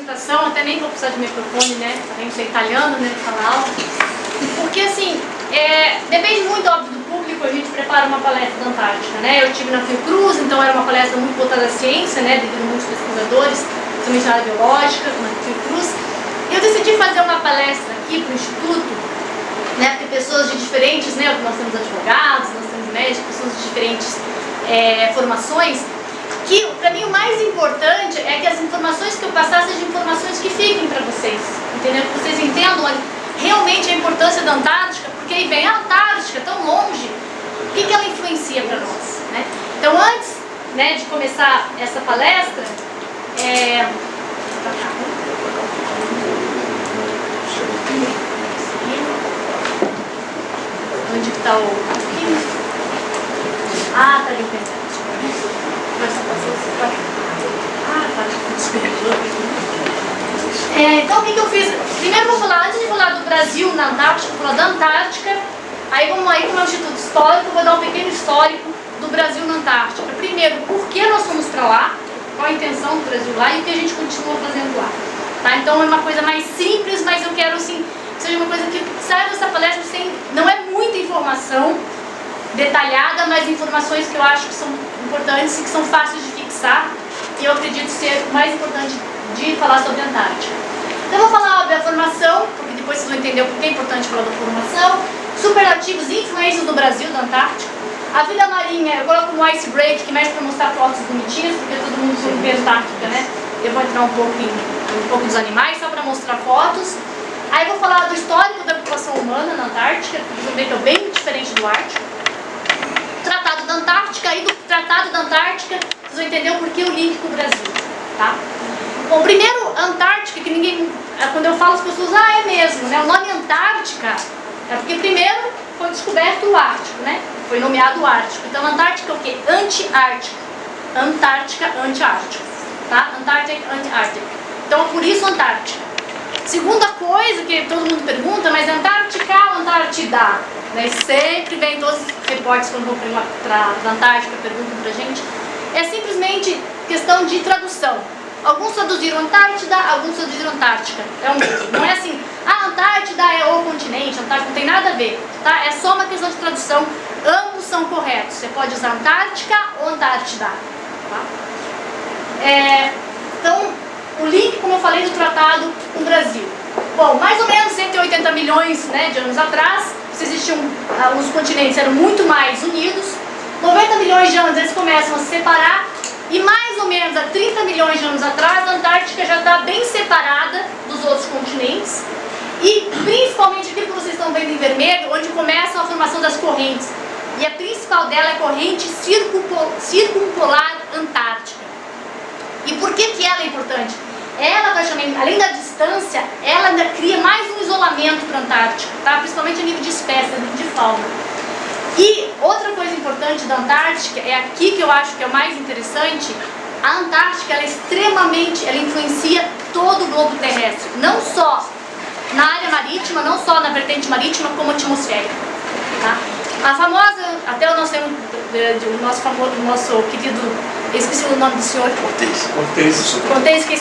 apresentação, até nem vou precisar de microfone, né? A gente é italiano, né? Falar alto. Porque assim, depende muito, óbvio, do público. A gente prepara uma palestra da Antártica, né? Eu estive na Fiocruz, então era uma palestra muito voltada à ciência, né? Devido a muitos pesquisadores, principalmente na área biológica, na Fiocruz. E eu decidi fazer uma palestra aqui para o Instituto, né? Porque pessoas de diferentes, né? Nós temos advogados, nós temos médicos, pessoas de diferentes formações. Que para mim o mais importante é que as informações que eu passar sejam informações que fiquem para vocês, entendeu? Que vocês entendam realmente a importância da Antártica, porque aí vem a Antártica tão longe, o que ela influencia para nós, né? Então antes, né, de começar essa palestra, onde está o... Ah, tá ali dentro. Então o que eu fiz? Primeiro vou falar, antes de falar do Brasil na Antártica, vou falar da Antártica. Aí vamos aí, como é o Instituto Histórico, vou dar um pequeno histórico do Brasil na Antártica. Primeiro, por que nós fomos para lá, qual a intenção do Brasil lá e o que a gente continua fazendo lá. Tá? Então é uma coisa mais simples, mas eu quero assim, que seja uma coisa que saia dessa palestra sem, não é muita informação detalhada, mas informações que eu acho que são importantes e que são fáceis de fixar, e eu acredito ser o mais importante de falar sobre a Antártica. Então eu vou falar da formação, porque depois vocês vão entender o porquê é importante falar da formação, superlativos e influências no Brasil da Antártica, a vida marinha, eu coloco no ice break, que mais para mostrar fotos bonitinhas, porque todo mundo foi ver a Antártica, né? Eu vou entrar um pouco dos animais, só para mostrar fotos. Aí eu vou falar do histórico da população humana na Antártica, que vocês vão ver que é bem diferente do Ártico. Tratado da Antártica, e do Tratado da Antártica vocês vão entender o porquê o link com o Brasil, tá? Bom, primeiro, Antártica, que ninguém, quando eu falo as pessoas, é mesmo, né? O nome Antártica é porque primeiro foi descoberto o Ártico, né? Foi nomeado o Ártico. Então Antártica é o quê? Anti-Ártico. Antártica, anti-Ártico, tá? Antártica, anti-Ártico. Então por isso Antártica. Segunda coisa que todo mundo pergunta, mas Antártica ou Antártida? Né? Sempre vem todos os repórteres quando vão para a Antártica, perguntam pra gente. É simplesmente questão de tradução. Alguns traduziram Antártida, alguns traduziram Antártica. É um mesmo. Não é assim, a Antártida é o continente, a Antártica não tem nada a ver. Tá? É só uma questão de tradução. Ambos são corretos. Você pode usar Antártica ou Antártida. Tá? Então, o link, como eu falei, do tratado com o Brasil. Bom, mais ou menos 180 milhões, né, de anos atrás, existiam, os continentes eram muito mais unidos. 90 milhões de anos eles começam a se separar. E mais ou menos há 30 milhões de anos atrás, a Antártica já está bem separada dos outros continentes. E principalmente aquilo que vocês estão vendo em vermelho, onde começa a formação das correntes. E a principal dela é a corrente circumpolar antártica. E por que ela é importante? Ela, praticamente, além da distância, ela ainda cria mais um isolamento para a Antártica, tá? Principalmente a nível de espécie, a nível de fauna. E outra coisa importante da Antártica, é aqui que eu acho que é o mais interessante, a Antártica ela é extremamente, ela influencia todo o globo terrestre, não só na área marítima, não só na vertente marítima, como atmosférica. Tá? A famosa, até o nosso querido, eu esqueci o nome do senhor. Cortez, que é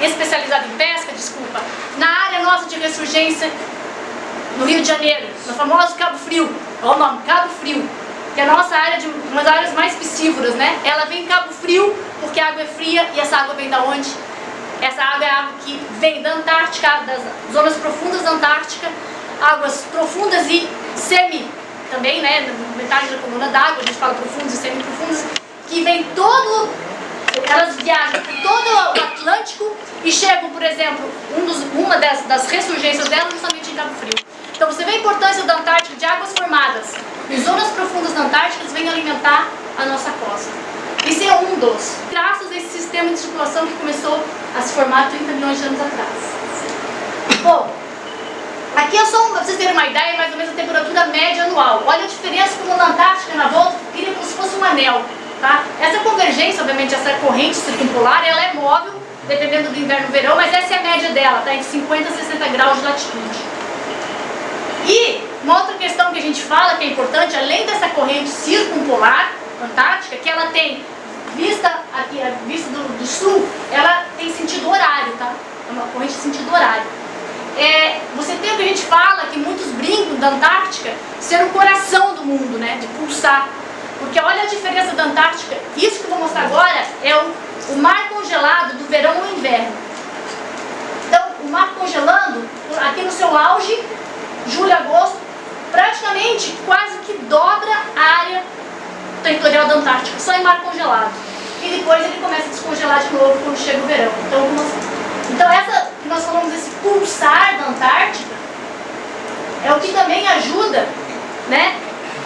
especializado em pesca, desculpa. Na área nossa de ressurgência, no Rio de Janeiro, no famoso Cabo Frio, olha o nome, Cabo Frio, que é a nossa área, uma das áreas mais piscívoras, né? Ela vem em Cabo Frio porque a água é fria, e essa água vem da onde? Essa água é a água que vem da Antártica, das zonas profundas da Antártica, águas profundas e também, né, metade da coluna d'água, a gente fala profundas e semi-profundas, que vem todo, elas viajam por todo o Atlântico e chegam, por exemplo, uma das ressurgências delas justamente em Cabo Frio. Então você vê a importância da Antártica, de águas formadas em zonas profundas da Antártica, eles vêm alimentar a nossa costa. Isso é um dos, graças a esse sistema de circulação que começou a se formar 30 milhões de anos atrás. Bom, aqui é só para vocês terem uma ideia, mais ou menos a temperatura média anual. Olha a diferença como na Antártica, na volta, cria como se fosse um anel. Tá? Essa convergência, obviamente, essa corrente circumpolar, ela é móvel, dependendo do inverno e verão, mas essa é a média dela, tá? Entre 50 e 60 graus de latitude. E uma outra questão que a gente fala que é importante, além dessa corrente circumpolar antártica, que ela tem vista aqui, a vista do sul, ela tem sentido horário, tá? horário. Você tem o que a gente fala, que muitos brincam da Antártica ser o coração do mundo, né? De pulsar. Porque olha a diferença da Antártica. Isso que eu vou mostrar agora é o mar congelado do verão ao inverno. Então, o mar congelando, aqui no seu auge, julho, agosto, praticamente quase que dobra a área territorial da Antártica, só em mar congelado. E depois ele começa a descongelar de novo quando chega o verão. Então essa que nós falamos, esse pulsar da Antártica, é o que também ajuda, né,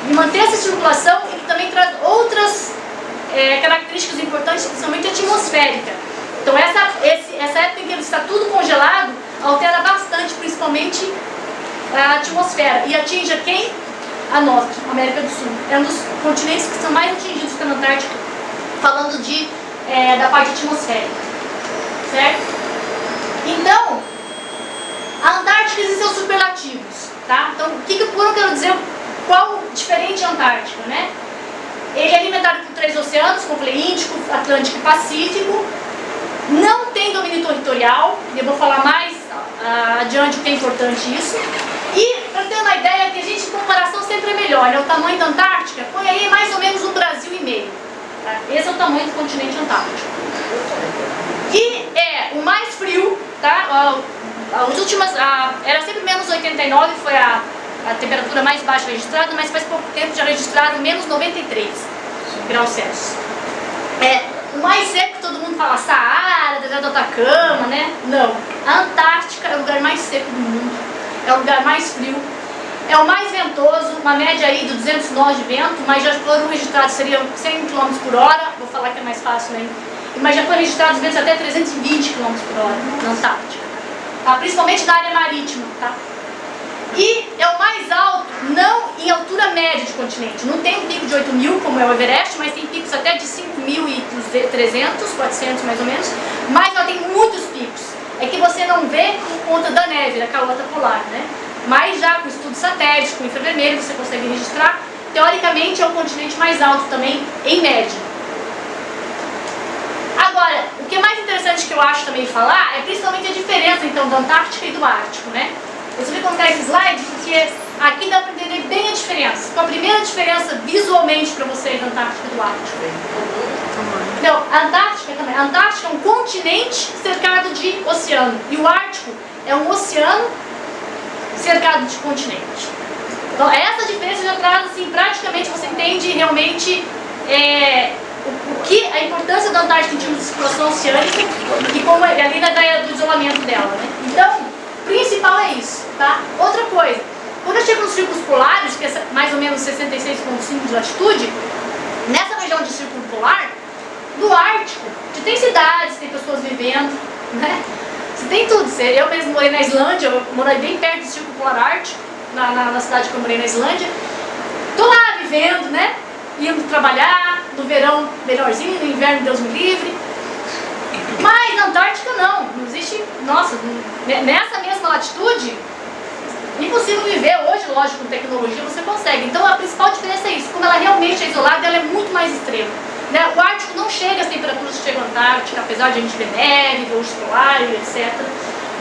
em manter essa circulação e que também traz outras características importantes, principalmente atmosférica. Então essa época em que ele está tudo congelado, altera bastante, principalmente a atmosfera. E atinge a quem? A nós, a América do Sul. É um dos continentes que são mais atingidos pela Antártica, falando da parte atmosférica. Certo? Então, a Antártica existem seus superlativos. Tá? Então, o que eu quero dizer? Qual diferente a Antártica, né? Ele é alimentado por 3 oceanos, como eu falei, Índico, Atlântico e Pacífico. Não tem domínio territorial, eu vou falar mais adiante o que é importante isso. E, para ter uma ideia, que a gente, em comparação, sempre é melhor, né? O tamanho da Antártica, põe aí mais ou menos um Brasil e meio. Tá? Esse é o tamanho do continente antártico. E é o mais frio, tá? As últimas, era sempre menos 89, foi a temperatura mais baixa registrada, mas faz pouco tempo já registraram menos 93 graus Celsius. O mais seco que todo mundo fala, Saara, deserto do Atacama, né? Não. A Antártica é o lugar mais seco do mundo, é o lugar mais frio, é o mais ventoso, uma média aí de 200 nós de vento, mas já foram registrados, seriam 100 km por hora, vou falar que é mais fácil, né? Mas já foram registrados ventos até 320 km por hora na Antártica, tá? Principalmente na área marítima, tá? E é o mais alto, não em altura média de continente. Não tem um pico de 8.000 como é o Everest, mas tem picos até de 5.300, 400 mais ou menos. Mas ela tem muitos picos. É que você não vê por conta da neve, da calota polar, né? Mas já com estudos satélites, com infravermelho, você consegue registrar. Teoricamente é o continente mais alto também, em média. Agora, o que é mais interessante que eu acho também falar é principalmente a diferença então da Antártica e do Ártico, né? Eu só vou colocar esse slide porque aqui dá para entender bem a diferença. Qual a primeira diferença visualmente para vocês da Antártica e do Ártico? Não, a Antártica também. A Antártica é um continente cercado de oceano e o Ártico é um oceano cercado de continente. Então essa diferença já traz assim, praticamente você entende realmente a importância da Antártica em termos de circulação oceânica e como ali na ideia do isolamento dela, né? Então, o principal é isso, tá? Outra coisa, quando eu chego nos círculos polares, que é mais ou menos 66,5 de latitude, nessa região de círculo polar, no Ártico, você tem cidades, tem pessoas vivendo, né? Você tem tudo. Eu mesmo morei na Islândia, eu morei bem perto do círculo polar ártico, na cidade que eu morei na Islândia. Tô lá vivendo, né? Indo trabalhar, no verão melhorzinho, no inverno Deus me livre. Mas na Antártica não existe, nossa, nessa mesma latitude, impossível viver. Hoje, lógico, com tecnologia você consegue. Então a principal diferença é isso, como ela realmente é isolada, ela é muito mais extrema. Né? O Ártico não chega às temperaturas que chegam à Antártica, apesar de a gente ver neve, voos polares, etc.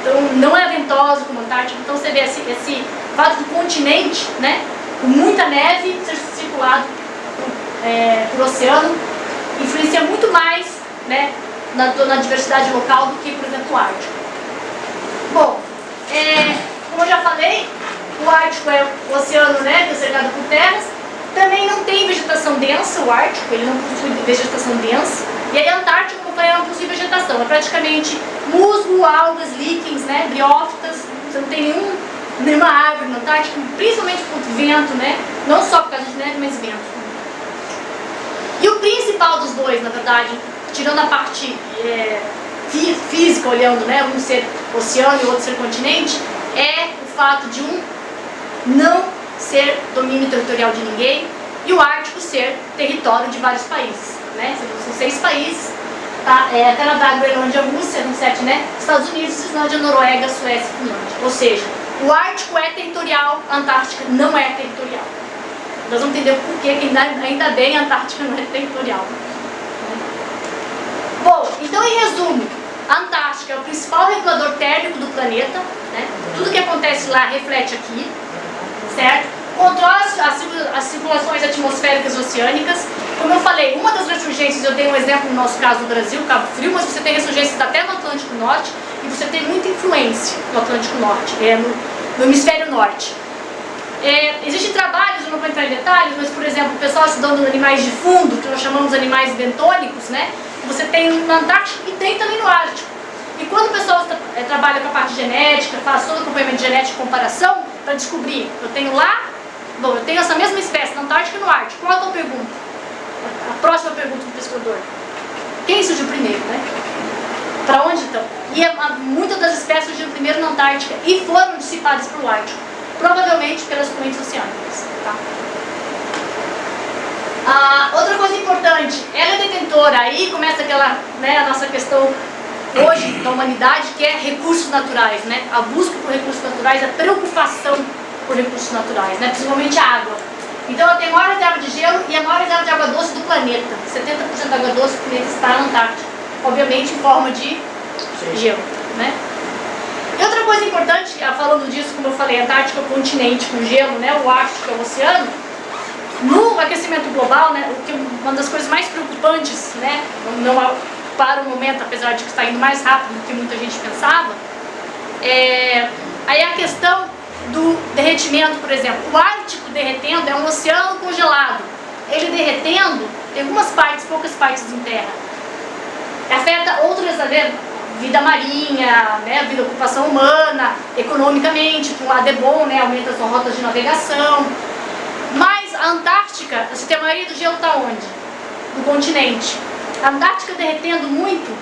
Então não é ventoso como a Antártica. Então você vê esse fato do continente, né, com muita neve ser circulado por oceano, influencia muito mais, né, na diversidade local do que, por exemplo, o Ártico. Bom, como eu já falei, o Ártico é o oceano, né, que é cercado por terras. Também não tem vegetação densa, o Ártico, ele não possui vegetação densa. E aí a Antártica, como eu falei, não possui vegetação. É praticamente musgo, algas, líquens, né, briófitas. Você não tem nenhuma árvore na Antártica, principalmente por vento, né? Não só por causa de neve, mas vento. E o principal dos dois, na verdade, tirando a parte física, olhando, né, um ser oceano e o outro ser continente, é o fato de um não ser domínio territorial de ninguém e o Ártico ser território de vários países, né? São 6 países, tá? Canadá, Groenlândia, Rússia, são 7, né? Estados Unidos, Islândia, Noruega, Suécia e Finlândia. Ou seja, o Ártico é territorial, a Antártica não é territorial. Nós vamos entender o porquê que ainda bem a Antártica não é territorial. Bom, então em resumo, A Antártica é o principal regulador térmico do planeta, né? Tudo que acontece lá reflete aqui, certo? Controla as circulações atmosféricas e oceânicas. Como eu falei, uma das ressurgências, eu dei um exemplo no nosso caso do Brasil, Cabo Frio, mas você tem ressurgências até no Atlântico Norte e você tem muita influência no Atlântico Norte, no hemisfério norte. Existem trabalhos, eu não vou entrar em detalhes, mas por exemplo, o pessoal estudando animais de fundo, que nós chamamos de animais bentônicos, né? Você tem na Antártica e tem também no Ártico. E quando o pessoal trabalha com a parte genética, faz todo o acompanhamento genético e comparação, para descobrir, eu tenho essa mesma espécie na Antártica e no Ártico. Qual é a tua pergunta? A próxima pergunta do pesquisador. Quem surgiu primeiro, né? Para onde então? E muitas das espécies surgiram primeiro na Antártica e foram dissipadas para o Ártico. Provavelmente pelas correntes oceânicas. Tá? Outra coisa importante, ela é detentora, aí começa aquela, né, a nossa questão hoje da humanidade, que é recursos naturais, né? A busca por recursos naturais, a preocupação por recursos naturais, né? Principalmente a água. Então ela tem a maior reserva de gelo e a maior reserva de água doce do planeta. 70% da água doce do planeta está na Antártica, obviamente em forma de gelo, né? E outra coisa importante, falando disso, como eu falei, a Antártica é o continente com gelo, né? O Ártico é o oceano. No aquecimento global, né, uma das coisas mais preocupantes, né, não para o momento, apesar de que está indo mais rápido do que muita gente pensava, aí a questão do derretimento, por exemplo. O Ártico derretendo é um oceano congelado. Ele derretendo, tem algumas partes, poucas partes em terra. Afeta outras, vida marinha, né, vida ocupação humana, economicamente, que um lado é bom, né, aumenta as rotas de navegação. Mas a Antártica, a maioria do gelo está onde? No continente. A Antártica derretendo muito,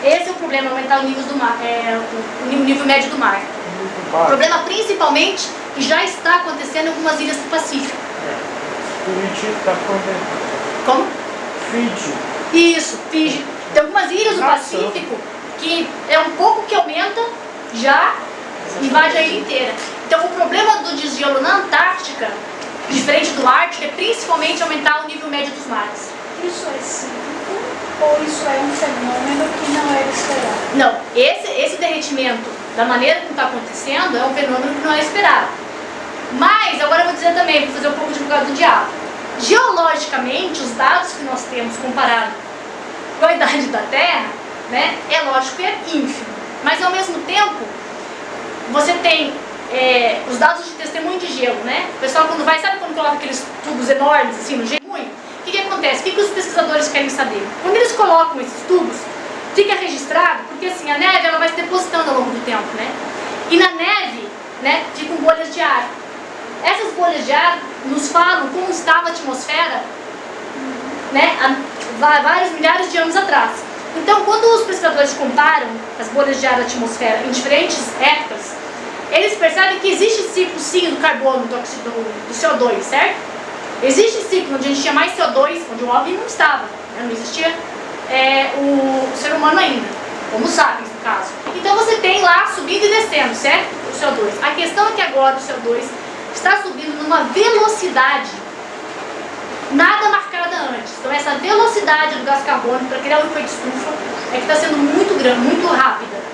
esse é o problema, aumentar o nível do mar, o nível médio do mar. O problema principalmente, que já está acontecendo em algumas ilhas do Pacífico. Fiji está acontecendo. Como? Fiji. Isso, Fiji. Tem algumas ilhas do Pacífico que é um pouco que aumenta, já invade a ilha inteira. Então o problema do desgelo na Antártica, diferente do Ártico, é principalmente aumentar o nível médio dos mares. Isso é cíclico ou isso é um fenômeno que não é esperado? Não, esse derretimento, da maneira como está acontecendo, é um fenômeno que não é esperado. Mas, agora eu vou dizer também, vou fazer um pouco de advogado do diabo. Geologicamente, os dados que nós temos comparado com a idade da Terra, né, é lógico que é ínfimo. Mas, ao mesmo tempo, você tem os dados de testemunho de gelo, né? O pessoal quando vai, sabe quando coloca aqueles tubos enormes assim no gelo? O que acontece? O que os pesquisadores querem saber? Quando eles colocam esses tubos, fica registrado, porque assim, a neve ela vai se depositando ao longo do tempo, né? E na neve, né, ficam bolhas de ar. Essas bolhas de ar nos falam como estava a atmosfera, né, há vários milhares de anos atrás. Então, quando os pesquisadores comparam as bolhas de ar da atmosfera em diferentes épocas, eles percebem que existe ciclo sim do carbono, do CO2, certo? Existe ciclo onde a gente tinha mais CO2, onde o homem não estava, né? Não existia o ser humano ainda, Homo sapiens no caso. Então você tem lá subindo e descendo, certo? O CO2. A questão é que agora o CO2 está subindo numa velocidade nada marcada antes. Então essa velocidade do gás carbônico para criar o efeito estufa é que está sendo muito grande, muito rápida.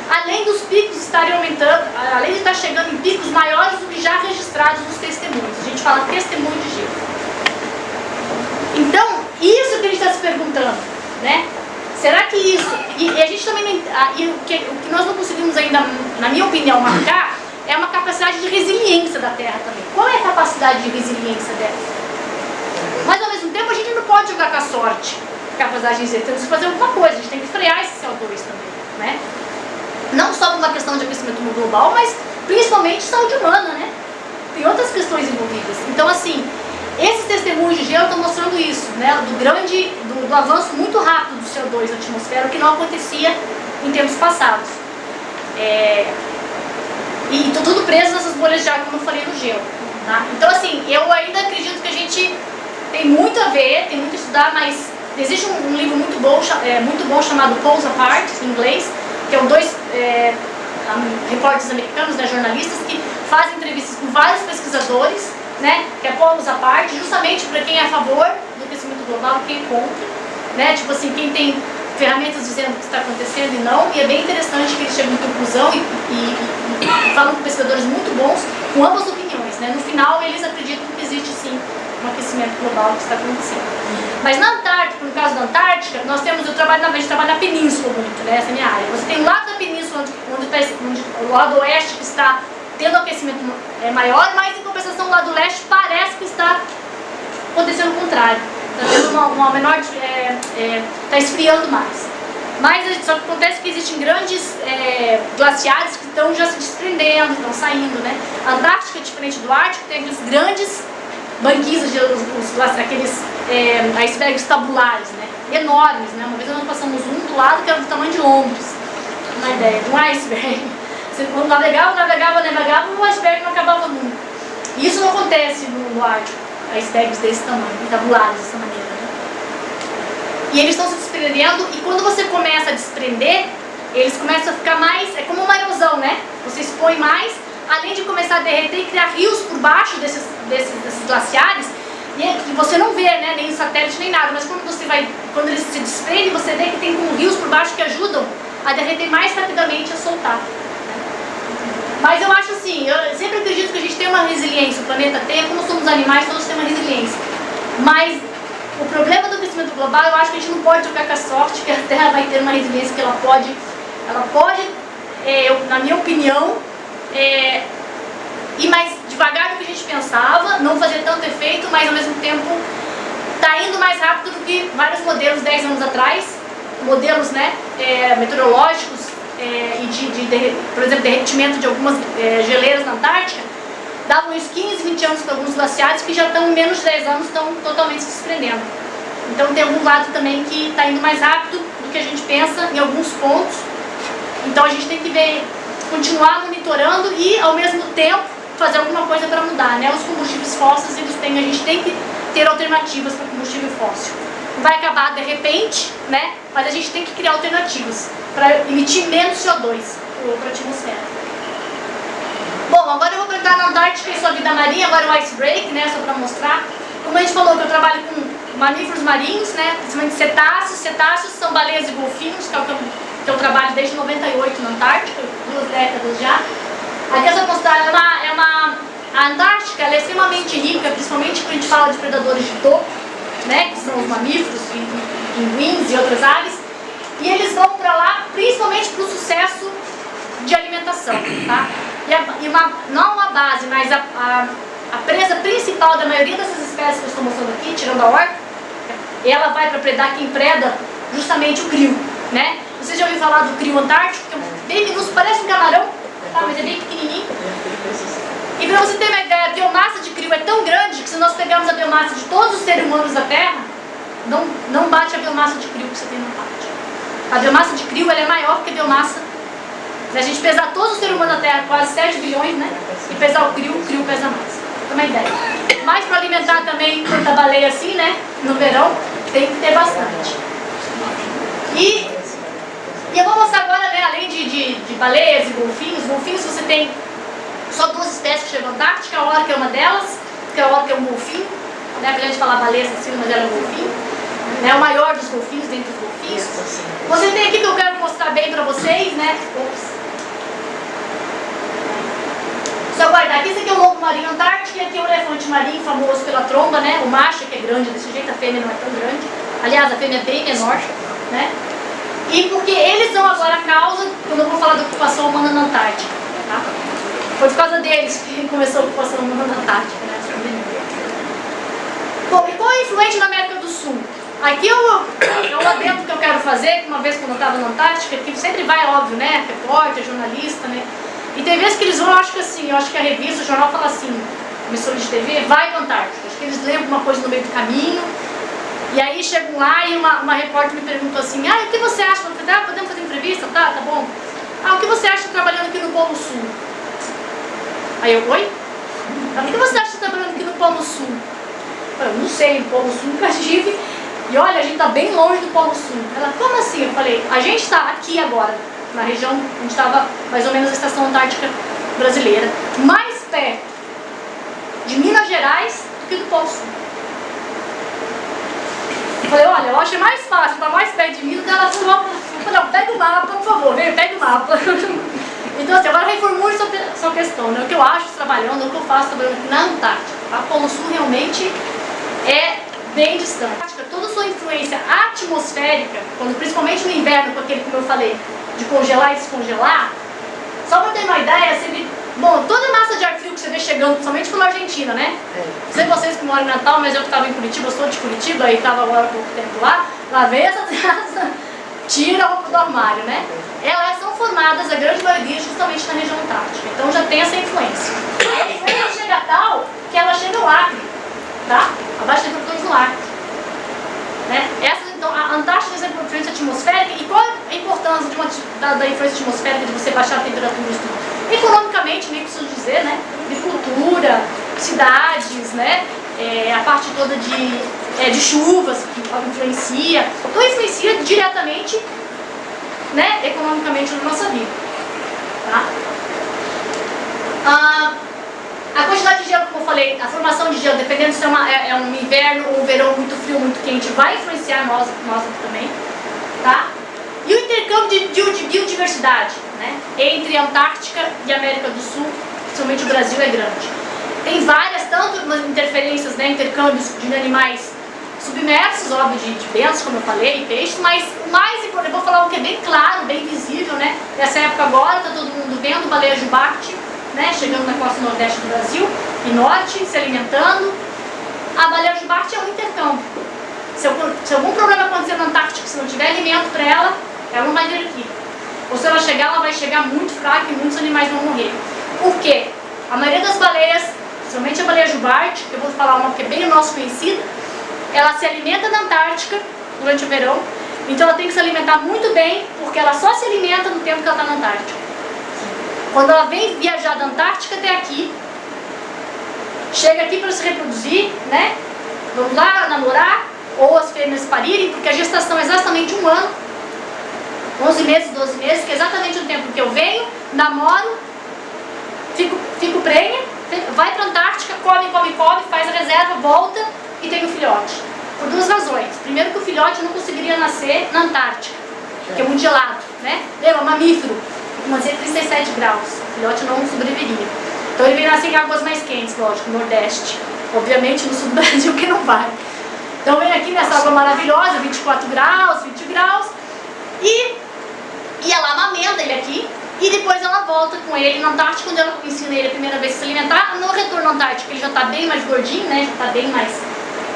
Além dos picos estarem aumentando, além de estar chegando em picos maiores do que já registrados nos testemunhos. A gente fala testemunho de gelo. Então, isso que a gente está se perguntando, né? Será que isso... E a gente também... o que nós não conseguimos ainda, na minha opinião, marcar é uma capacidade de resiliência da Terra também. Qual é a capacidade de resiliência dela? Mas, ao mesmo tempo, a gente não pode jogar com a sorte. Capacidade de resiliência. Temos que fazer alguma coisa. A gente tem que frear esse CO2 também, né? Não só por uma questão de aquecimento global, mas principalmente saúde humana, né? Tem outras questões envolvidas. Então, assim, esses testemunhos de gelo estão mostrando isso, né? Do avanço muito rápido do CO2 na atmosfera, o que não acontecia em tempos passados. E tudo preso nessas bolhas de ar, como eu falei, no gelo. Tá? Então, assim, eu ainda acredito que a gente tem muito a ver, tem muito a estudar, mas existe um livro muito bom chamado Poles Apart, em inglês, que são dois repórteres americanos, né, jornalistas, que fazem entrevistas com vários pesquisadores, né, que é Poles Apart, justamente para quem é a favor do aquecimento global e quem é contra, né, tipo assim, quem tem ferramentas dizendo o que está acontecendo e não, e é bem interessante que eles chegam em conclusão e falam com pesquisadores muito bons, com ambas opiniões, né? No final, eles acreditam que existe sim um aquecimento global que está acontecendo. Mas na Antártica, no caso da Antártica, nós temos, a gente trabalha na península muito, né? Essa é a minha área. Você tem o lado da península, onde o lado oeste que está tendo aquecimento maior, mas em compensação o lado leste parece que está acontecendo o contrário. Está tendo uma menor, está esfriando mais. Mas só que acontece que existem grandes glaciares que estão já se desprendendo, estão saindo, né? A Antártica, diferente do Ártico, tem aqueles grandes banquisas, aqueles icebergs tabulares, né? Enormes, né? Uma vez nós passamos um do lado que era do tamanho de Londres, uma ideia, de um iceberg. Você navegava, o iceberg não acabava nunca. E isso não acontece no Ártico, icebergs desse tamanho, tabulares dessa maneira, né? E eles estão se desprendendo, e quando você começa a desprender, eles começam a ficar mais, é como uma erosão, né? Você expõe mais, além de começar a derreter e criar rios por baixo desses glaciares, e você não vê, né, nem satélite nem nada, mas quando eles se desprendem, você vê que tem como rios por baixo que ajudam a derreter mais rapidamente, a soltar. Mas eu acho assim, eu sempre acredito que a gente tem uma resiliência, o planeta tem, como somos animais, todos têm uma resiliência. Mas o problema do aquecimento global, eu acho que a gente não pode jogar com a sorte que a Terra vai ter uma resiliência que ela pode, na minha opinião, ir mais devagar do que a gente pensava, não fazer tanto efeito, mas ao mesmo tempo está indo mais rápido do que vários modelos 10 anos atrás, modelos, né, meteorológicos e por exemplo, derretimento de algumas geleiras na Antártica, davam uns 15, 20 anos para alguns glaciares que já estão em menos de 10 anos, estão totalmente se desprendendo. Então tem algum lado também que está indo mais rápido do que a gente pensa em alguns pontos. Então a gente tem que ver, continuar monitorando e ao mesmo tempo fazer alguma coisa para mudar, né? Os combustíveis fósseis, a gente tem que ter alternativas para combustível fóssil. Não vai acabar de repente, né? Mas a gente tem que criar alternativas para emitir menos CO2 para a atmosfera. Bom, agora eu vou perguntar na Antártica e sua vida marinha, agora o ice break, né? Só para mostrar. Como a gente falou, que eu trabalho com mamíferos marinhos, né? Principalmente cetáceos. Cetáceos são baleias e golfinhos, que é o que eu trabalho desde 98 na Antártica, 2 décadas já. Aqui essa mostrar a Antártica ela é extremamente rica, principalmente quando a gente fala de predadores de topo, né, que são os mamíferos, pinguins e outras aves, e eles vão para lá principalmente para o sucesso de alimentação, tá? Não uma base, mas a presa principal da maioria dessas espécies que eu estou mostrando aqui, tirando a orca, ela vai para predar quem preda justamente o crio, né? Vocês já ouviram falar do crio antártico, que é bem minúsculo, parece um camarão, tá? Mas é bem pequenininho. E para você ter uma ideia, a biomassa de crio é tão grande que se nós pegarmos a biomassa de todos os seres humanos da Terra, não bate a biomassa de crio que você tem na Antártica. A biomassa de crio ela é maior que a biomassa. Se a gente pesar todos os seres humanos da Terra, quase 7 bilhões, né? E pesar o crio pesa mais. Tem uma ideia. Mas para alimentar também tanta baleia assim, né? No verão, tem que ter bastante. E eu vou mostrar agora, né? Além de baleias e golfinhos você tem só 2 espécies que chegam à Antártica. A orca é uma delas, que a orca é um golfinho, né? Apesar de falar baleia assim, mas ela é um golfinho. É o maior dos golfinhos, dentre os golfinhos. Você tem aqui que eu quero mostrar bem para vocês, né? Ops. Só guardar aqui, esse aqui é o lobo marinho antártico e aqui é o elefante marinho, famoso pela tromba, né? O macho que é grande desse jeito, a fêmea não é tão grande. Aliás, a fêmea é bem menor, né? E porque eles são agora a causa, quando eu vou falar da ocupação humana na Antártica, tá? Foi por causa deles que começou a ocupação humana na Antártica, né? Bom, e qual é a influência na América do Sul? Aqui é um adendo que eu quero fazer, que uma vez quando eu estava na Antártica, que sempre vai, óbvio, né? Repórter, jornalista, né? E tem vezes que eles vão, eu acho que a revista, o jornal fala assim, emissora de TV, vai para a Antártica. Acho que eles lembram uma coisa no meio do caminho. E aí chegam lá e uma repórter me perguntou assim, o que você acha? Eu falei, podemos fazer entrevista? Tá bom. O que você acha trabalhando aqui no Polo Sul? Aí eu, oi? O que você acha trabalhando aqui no Polo Sul? Eu falei, não sei, no Polo Sul nunca estive. E olha, a gente está bem longe do Polo Sul. Ela, como assim? Eu falei, a gente está aqui agora, na região onde estava mais ou menos a Estação Antártica Brasileira, mais perto de Minas Gerais do que do Polo Sul. falei, olha, eu achei mais fácil, tá mais perto de mim do que ela falou. Eu falei, não, pega o mapa, por favor, vem, pega o mapa. Então, assim, agora reformule sua questão, né? O que eu acho trabalhando, o que eu faço trabalhando na Antártica. O Polo Sul realmente é bem distante. Toda a sua influência atmosférica, quando, principalmente no inverno, com aquele, como eu falei, de congelar e descongelar, só para ter uma ideia, bom, toda a massa de ar frio que você vê chegando, principalmente pela Argentina, né? Não sei vocês que moram em Natal, mas eu que estava em Curitiba, eu sou de Curitiba e estava agora há pouco tempo lá vem essa tira a roupa do armário, né? Elas são formadas, a grande maioria, justamente na região antártica. Então já tem essa influência. A influência chega tal que ela chega ao Acre, tá? Abaixo das temperaturas no Acre. Né? Então, a Antártica tem essa influência atmosférica. E qual é a importância da influência atmosférica de você baixar a temperatura e tudo? Economicamente, nem preciso dizer, né? Agricultura, cidades, né? A parte toda de chuvas que influencia. Então influencia diretamente, né, economicamente na nossa vida. Tá? A quantidade de gelo, como eu falei, a formação de gelo, dependendo se é um inverno ou um verão muito frio, muito quente, vai influenciar nós aqui também. Tá? E o intercâmbio de biodiversidade, né, entre a Antártica e a América do Sul, principalmente o Brasil, é grande. Tem várias, tanto interferências, né, intercâmbios de animais submersos, óbvio, de bentos, como eu falei, peixes, mas o mais importante, eu vou falar um que é bem claro, bem visível, né? Nessa época agora, está todo mundo vendo baleia jubarte, né? Chegando na costa nordeste do Brasil e norte, se alimentando. A baleia jubarte é um intercâmbio. Se algum problema acontecer na Antártica, se não tiver alimento para ela, ela não vai vir aqui. Ou se ela chegar, ela vai chegar muito fraca e muitos animais vão morrer. Por quê? A maioria das baleias, principalmente a baleia jubarte, que eu vou falar uma que é bem nosso conhecida, ela se alimenta na Antártica durante o verão, então ela tem que se alimentar muito bem, porque ela só se alimenta no tempo que ela está na Antártica. Quando ela vem viajar da Antártica até aqui, chega aqui para se reproduzir, né? Vamos lá namorar, ou as fêmeas parirem, porque a gestação é exatamente 1 ano, 11 meses, 12 meses, que é exatamente o tempo que eu venho, namoro, fico prenha, vai para a Antártica, come, faz a reserva, volta e tem o filhote. Por 2 razões. Primeiro que o filhote não conseguiria nascer na Antártica, que é muito gelado, né? É um mamífero, mas é 37 graus, o filhote não sobreviveria. Então ele vem nascer em águas mais quentes, lógico, no Nordeste. Obviamente no sul do Brasil que não vai. Então vem aqui nessa água maravilhosa, 24 graus, 20 graus, e ela amamenta ele aqui, e depois ela volta com ele na Antártica, quando ela ensina ele a primeira vez a se alimentar. No retorno à Antártica ele já está bem mais gordinho, né? Já está bem mais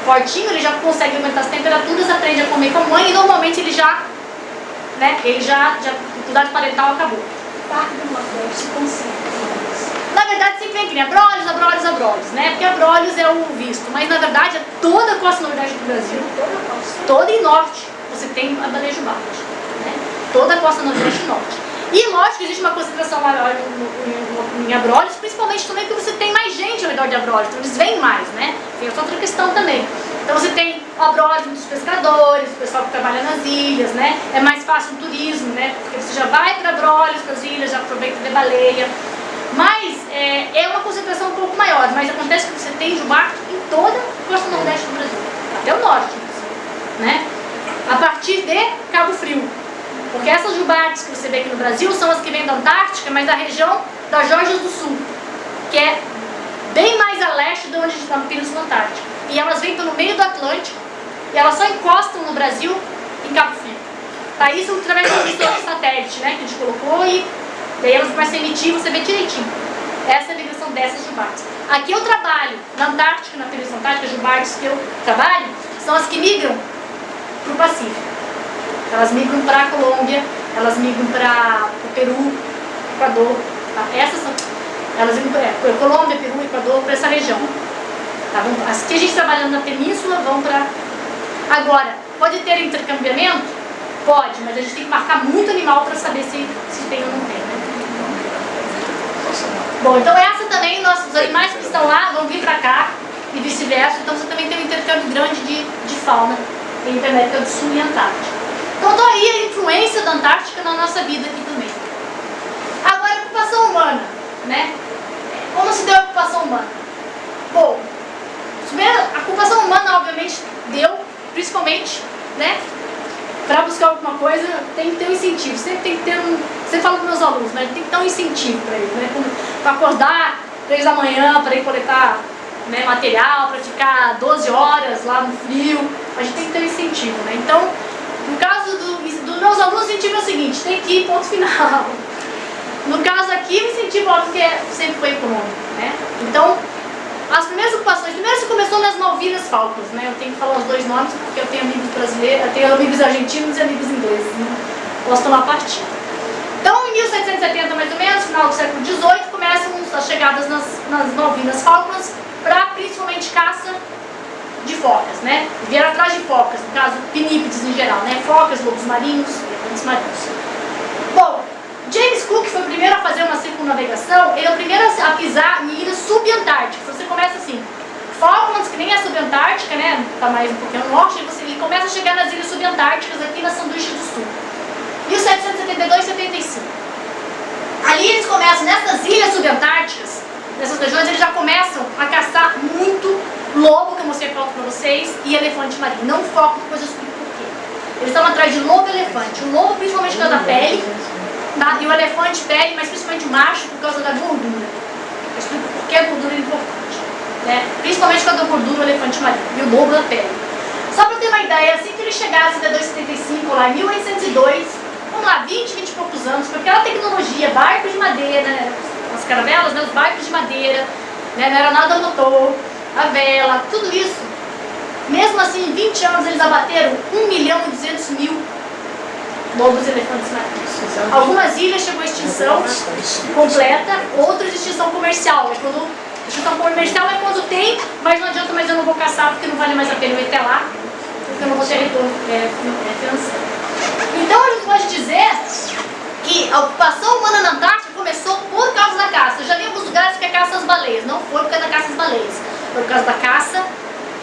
fortinho, ele já consegue aumentar as temperaturas, aprende a comer com a mãe, e normalmente ele já a dificuldade parental acabou. Parte do Nordeste concentra. Na verdade sempre vem aqui, né? Abrolhos, né? Porque Abrolhos é o visto, mas na verdade é toda a costa nordeste do Brasil, toda e norte, você tem a baleia jubarte, né? Toda a costa nordeste e norte. E lógico, existe uma concentração maior em Abrolhos, principalmente também porque você tem mais gente ao redor de Abrolhos, então eles vêm mais, né? Tem essa outra questão também. Então você tem Abrolhos, muitos pescadores, o pessoal que trabalha nas ilhas, né? É mais fácil o turismo, né? Porque você já vai para Abrolhos, para as ilhas, já aproveita de baleia. Mas é uma concentração um pouco maior, mas acontece que você tem jubarte em toda a costa nordeste do Brasil, até o norte, né? A partir de Cabo Frio. Porque essas jubartes que você vê aqui no Brasil são as que vêm da Antártica, mas da região das Geórgias do Sul, que é bem mais a leste de onde está no Península Antártica. E elas vêm pelo meio do Atlântico e elas só encostam no Brasil em Cabo Frio. Tá, isso através do visor de satélite, né, que a gente colocou, e daí elas começam a emitir, você vê direitinho. Essa é a ligação dessas jubartes. Aqui eu trabalho na Antártica, na Península Antártica, as jubartes que eu trabalho são as que migram para o Pacífico. Elas migram para a Colômbia, elas migram para o Peru, Equador. Tá? Essas são, elas migram para Colômbia, Peru, Equador, para essa região. Tá? As que a gente trabalhando na península vão para... Agora, pode ter intercambiamento? Pode, mas a gente tem que marcar muito animal para saber se tem ou não tem, né? Bom, então essa também, os animais que estão lá vão vir para cá e vice-versa. Então você também tem um intercâmbio grande de fauna entre a América do Sul e a Antártica. Então tá aí a influência da Antártica na nossa vida aqui também. Agora, a ocupação humana, né? Como se deu a ocupação humana? Bom, a ocupação humana obviamente deu, principalmente incentivo, sempre tem que ter sempre falo para meus alunos, né? Tem que dar um incentivo para eles, né? Para acordar 3 da manhã, para ir coletar, né, material, para ficar 12 horas lá no frio, a gente tem que ter um incentivo, né? Então, no caso dos meus alunos, o incentivo é o seguinte, tem que ir, ponto final. No caso aqui, o incentivo, óbvio, que sempre foi econômico, né? Então, as primeiras ocupações, primeiro se começou nas Malvinas Falklands, né? Eu tenho que falar os 2 nomes porque eu tenho amigos brasileiros, eu tenho amigos argentinos e amigos ingleses, né? Posso tomar partido. Então, em 1770, mais ou menos, final do século XVIII, começam as chegadas nas Malvinas Falklands para principalmente caça de focas, né? Vieram atrás de focas, no caso, pinípedes em geral, né? Focas, lobos marinhos, elefantes marinhos. Bom, James Cook foi o primeiro a fazer uma circunnavegação, ele é o primeiro a pisar em ilhas subantárticas. Você começa assim, Falklands, que nem é subantártica, né? Tá mais um pouquinho no norte, ele começa a chegar nas ilhas subantárticas aqui na Sanduíche do Sul. 1772 e 75. Ali eles começam, nessas ilhas subantárticas, nessas regiões, eles já começam a caçar muito lobo, que eu mostrei foto pra vocês, e elefante marinho. Não foco, depois eu explico por quê. Eles estão atrás de lobo e elefante. O lobo, principalmente por causa da pele, tá? E o elefante pele, mas principalmente o macho, por causa da gordura. Eu explico por que a gordura é importante, né? Principalmente por causa da gordura, o elefante marinho. E o lobo da pele. Só para ter uma ideia, assim que eles chegaram em 72, 75, lá em 1802, vamos lá, 20 e poucos anos, com aquela tecnologia, barcos de madeira, né, as caravelas, né, os barcos de madeira, né, não era nada a motor, a vela, tudo isso. Mesmo assim, em 20 anos eles abateram 1.200.000 lobos e elefantes marinhos. Algumas ilhas chegou a extinção completa, outras extinção comercial. Extinção comercial é quando tem, mas não adianta mais eu não vou caçar porque não vale mais a pena eu ir até lá, porque eu não vou ter retorno financeiro. Então a gente pode dizer que a ocupação humana na Antártica começou por causa da caça. Eu já vi em alguns lugares que é caça às baleias, não foi por causa da caça às baleias, foi por causa da caça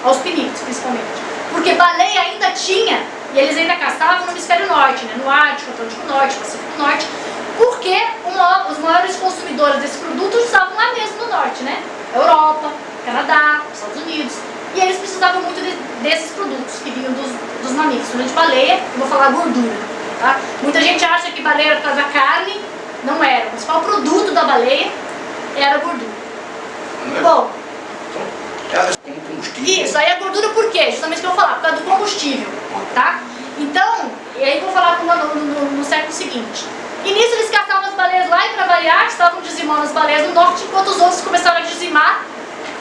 aos pinípedes, principalmente. Porque baleia ainda tinha, e eles ainda caçavam no hemisfério norte, né? No Ártico, Atlântico Norte, Pacífico Norte, porque os maiores consumidores desses produtos estavam lá mesmo no norte, né? Europa, Canadá, Estados Unidos. E eles precisavam muito desses produtos que vinham dos mamíferos. Quando a gente baleia, eu vou falar gordura, tá? Muita gente acha que baleia era por causa da carne, não era. O principal produto da baleia era a gordura. Bom, como combustível. isso, aí a gordura por quê? Justamente o que eu vou falar, por causa do combustível, tá? Então, e aí eu vou falar no século seguinte. E nisso eles caçavam as baleias lá e para variar, estavam dizimando as baleias do norte, enquanto os outros começaram a dizimar,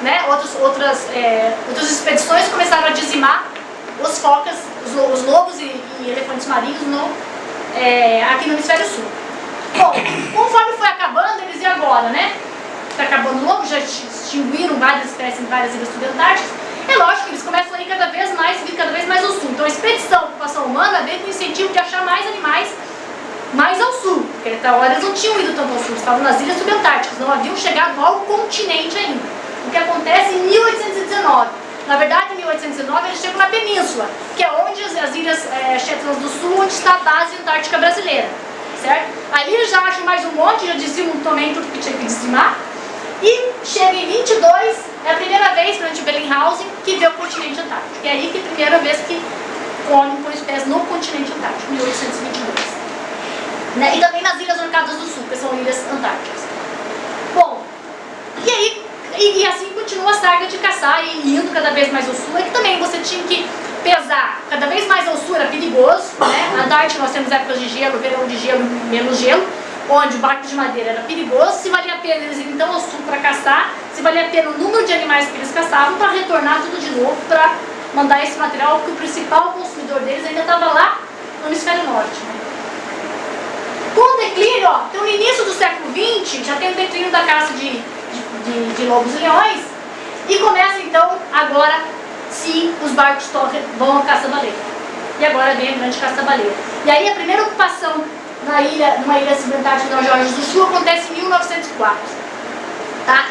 né? Outras expedições começaram a dizimar os focas, os lobos e elefantes marinhos aqui no hemisfério sul. Bom, conforme foi acabando, eles iam agora, né? Está acabando o lobo, já extinguiram várias espécies em várias ilhas subantárticas. É lógico que eles começam a ir cada vez mais ao sul. Então a expedição, a ocupação humana veio com o incentivo de achar mais animais mais ao sul, porque até agora eles não tinham ido tanto ao sul, estavam nas ilhas subantárticas, não haviam chegado ao continente ainda. O que acontece em 1819. Na verdade, em 1819 eles chegam na península, que é onde as ilhas Shetland do Sul, onde está a base antártica brasileira, certo? Aí eles já acham mais um monte, já dizimam também tudo que tinha que dizimar. E chega em 22, é a primeira vez, durante o Bellinghausen, que vê o continente antártico. E é aí que é a primeira vez que come por espécie no continente antártico, 1822. Né? E também nas Ilhas Orcadas do Sul, que são ilhas antárticas. Bom, e aí, e assim continua a saga de caçar e indo cada vez mais ao sul. É que também você tinha que pesar cada vez mais ao sul, era perigoso, né? Na Antártica nós temos épocas de gelo, verão de gelo, menos gelo, onde o barco de madeira era perigoso. Se valia a pena eles irem então ao sul para caçar, se valia a pena o número de animais que eles caçavam para retornar tudo de novo, para mandar esse material, porque o principal consumidor deles ainda estava lá no hemisfério norte, né? Com o declínio, ó, então no início do século XX, já tem o declínio da caça de lobos e leões, e começa então, agora sim, os barcos vão à caça-baleia. E agora vem a grande caça-baleia. E aí a primeira ocupação numa ilha subantártica da Geórgia do Sul acontece em 1904. Tá?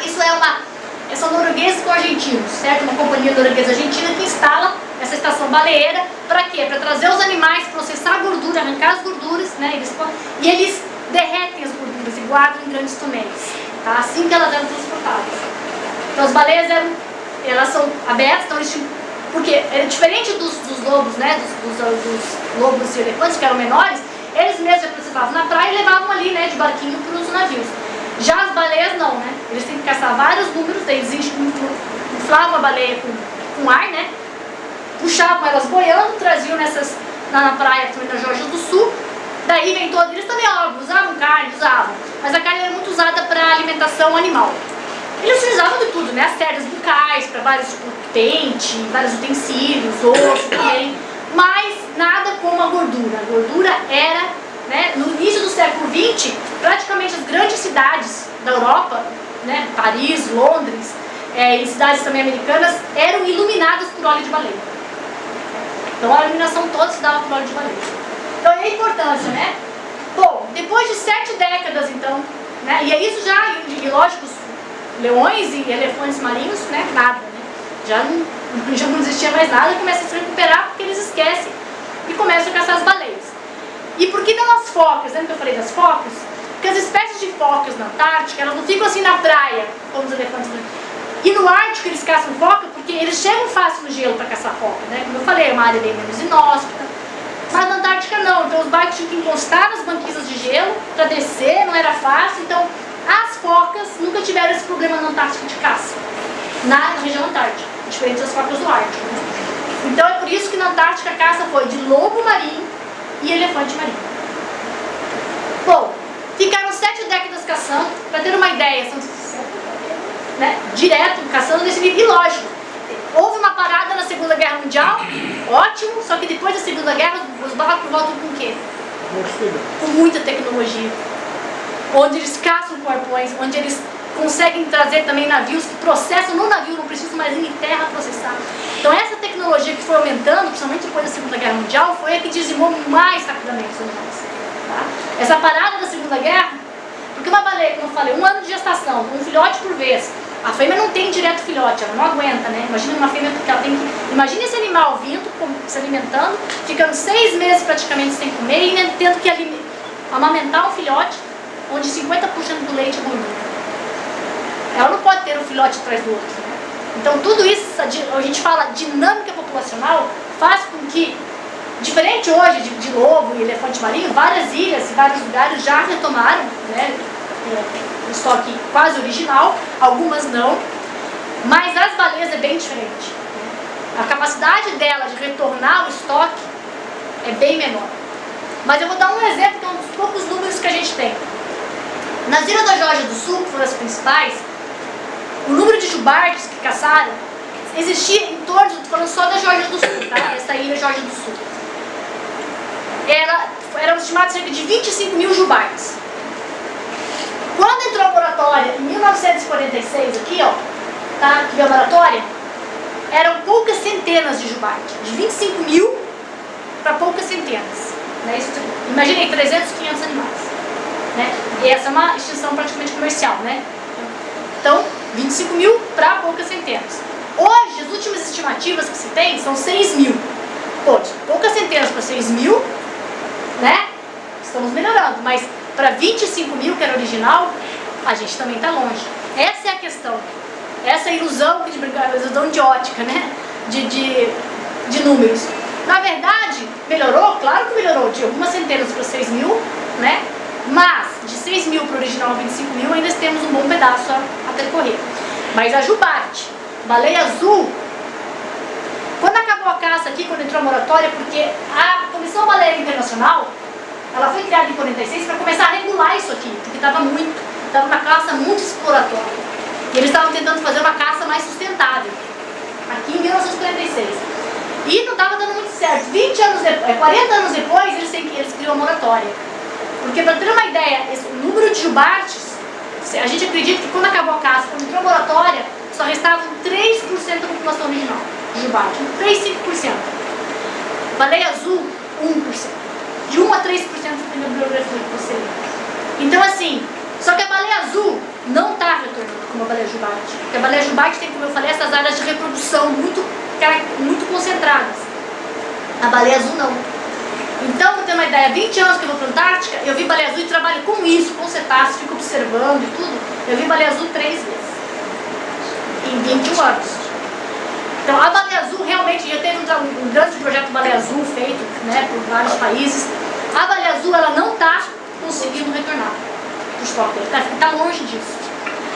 São noruegueses com argentinos, certo? Uma companhia norueguesa argentina que instala essa estação baleeira. Para quê? Para trazer os animais, processar a gordura, arrancar as gorduras, né? E eles derretem as gorduras e guardam em grandes tonéis, tá? Assim que elas eram transportadas. Então as baleias elas são abertas, então eles tinham, porque é diferente dos lobos, né? Dos lobos e elefantes, que eram menores, Eles mesmos já preservavam na praia e levavam ali, né, de barquinho para os navios. Já as baleias não, né? Eles têm que caçar vários números, eles inflavam a baleia com ar, né? Puxavam elas boiando, traziam na praia, também na Geórgia do Sul. Daí vem todo, eles também, óbvio, usavam carne, mas a carne era muito usada para alimentação animal. Eles utilizavam de tudo, né? As cerdas bucais, para vários, tipo, pente, vários utensílios, osso também, mas nada como a gordura. A gordura era, né, no início do século XX, praticamente as grandes cidades da Europa, né, Paris, Londres, e cidades também americanas, eram iluminadas por óleo de baleia. Então a iluminação toda se dava por óleo de baleia. Então é a importância, né? Bom, depois de 7 décadas, então, né, e é isso já, e lógico, leões e elefantes marinhos, né, nada, né? Já não existia mais nada, começa a se recuperar porque eles esquecem e começam a caçar as baleias. E por que não as focas? Lembra que eu falei das focas? Porque as espécies de focas na Antártica, elas não ficam assim na praia, como os elefantes. E no Ártico eles caçam foca porque eles chegam fácil no gelo para caçar foca, né? Como eu falei, é uma área bem menos inóspita. Mas na Antártica não, então os barcos tinham que encostar nas banquisas de gelo para descer, não era fácil, então as focas nunca tiveram esse problema na Antártica de caça, na região antártica, diferente das focas do Ártico, né? Então é por isso que na Antártica a caça foi de lobo marinho e elefante marinho. Bom, ficaram 7 décadas caçando, para ter uma ideia, são, né, direto caçando nesse nível. E lógico, houve uma parada na Segunda Guerra Mundial, ótimo, só que depois da Segunda Guerra os barcos voltam com o quê? Com muita tecnologia. Onde eles caçam com arpões, onde eles conseguem trazer também navios que processam no navio, não precisam mais ir em terra processar. Então essa tecnologia que foi aumentando, principalmente depois da Segunda Guerra Mundial, foi a que dizimou mais rapidamente os animais. Tá? Essa parada da Segunda Guerra, porque uma baleia, como eu falei, 1 ano de gestação, um filhote por vez, a fêmea não tem direto filhote, ela não aguenta, né? Imagina uma fêmea que ela tem que... Imagina esse animal vindo, se alimentando, ficando 6 meses praticamente sem comer e tendo que amamentar um filhote onde 50% do leite é gordura. Ela não pode ter um filhote atrás do outro, né? Então tudo isso, a gente fala dinâmica populacional, faz com que, diferente hoje de lobo e elefante marinho, várias ilhas e vários lugares já retomaram, né, o estoque quase original, algumas não, mas as baleias é bem diferente, né? A capacidade dela de retornar o estoque é bem menor. Mas eu vou dar um exemplo, que é um dos poucos números que a gente tem. Nas ilhas da Geórgia do Sul, que foram as principais, o número de jubartes que caçaram existia em torno, falando só da Geórgia do Sul, tá? Essa ilha Geórgia do Sul. Eram estimados cerca de 25 mil jubartes. Quando entrou a moratória, em 1946, aqui ó, tá? Que veio a moratória, eram poucas centenas de jubartes, de 25 mil para poucas centenas. Né? Isso, imaginei, 300, 500 animais. Né? E essa é uma extinção praticamente comercial, né? Então, 25 mil para poucas centenas. Hoje, as últimas estimativas que se tem são 6 mil. Pô, poucas centenas para 6 mil, né? Estamos melhorando, mas para 25 mil, que era original, a gente também está longe. Essa é a questão. Essa é a ilusão de ótica, né? De números. Na verdade, melhorou? Claro que melhorou, de algumas centenas para 6 mil, né? Mas, de 6 mil para o original 25 mil, ainda temos um bom pedaço a percorrer. Mas a jubarte, baleia azul, quando acabou a caça aqui, quando entrou a moratória, porque a Comissão Baleia Internacional, ela foi criada em 46 para começar a regular isso aqui, porque estava uma caça muito exploratória. E eles estavam tentando fazer uma caça mais sustentável, aqui em 1946. E não estava dando muito certo. 40 anos depois, eles criam a moratória. Porque, para ter uma ideia, o número de jubartes, a gente acredita que quando acabou a caça, quando entrou a moratória, só restavam 3% da população original de jubarte. 3, 5%. Baleia azul, 1%. De 1 a 3% da bibliografia que você lê. Então, assim, só que a baleia azul não está retornando como a baleia jubarte. Porque a baleia jubarte tem, como eu falei, essas áreas de reprodução muito concentradas. A baleia azul não. Então, para ter uma ideia, 20 anos que eu vou para a Antártica, eu vi baleia azul e trabalho com isso, com cetáceos, fico observando e tudo. Eu vi baleia azul 3 vezes, em 21 anos. Então, a baleia azul realmente, já teve um grande projeto baleia azul feito, né, por vários países. A baleia azul, ela não está conseguindo retornar para o estoque dela, está longe disso.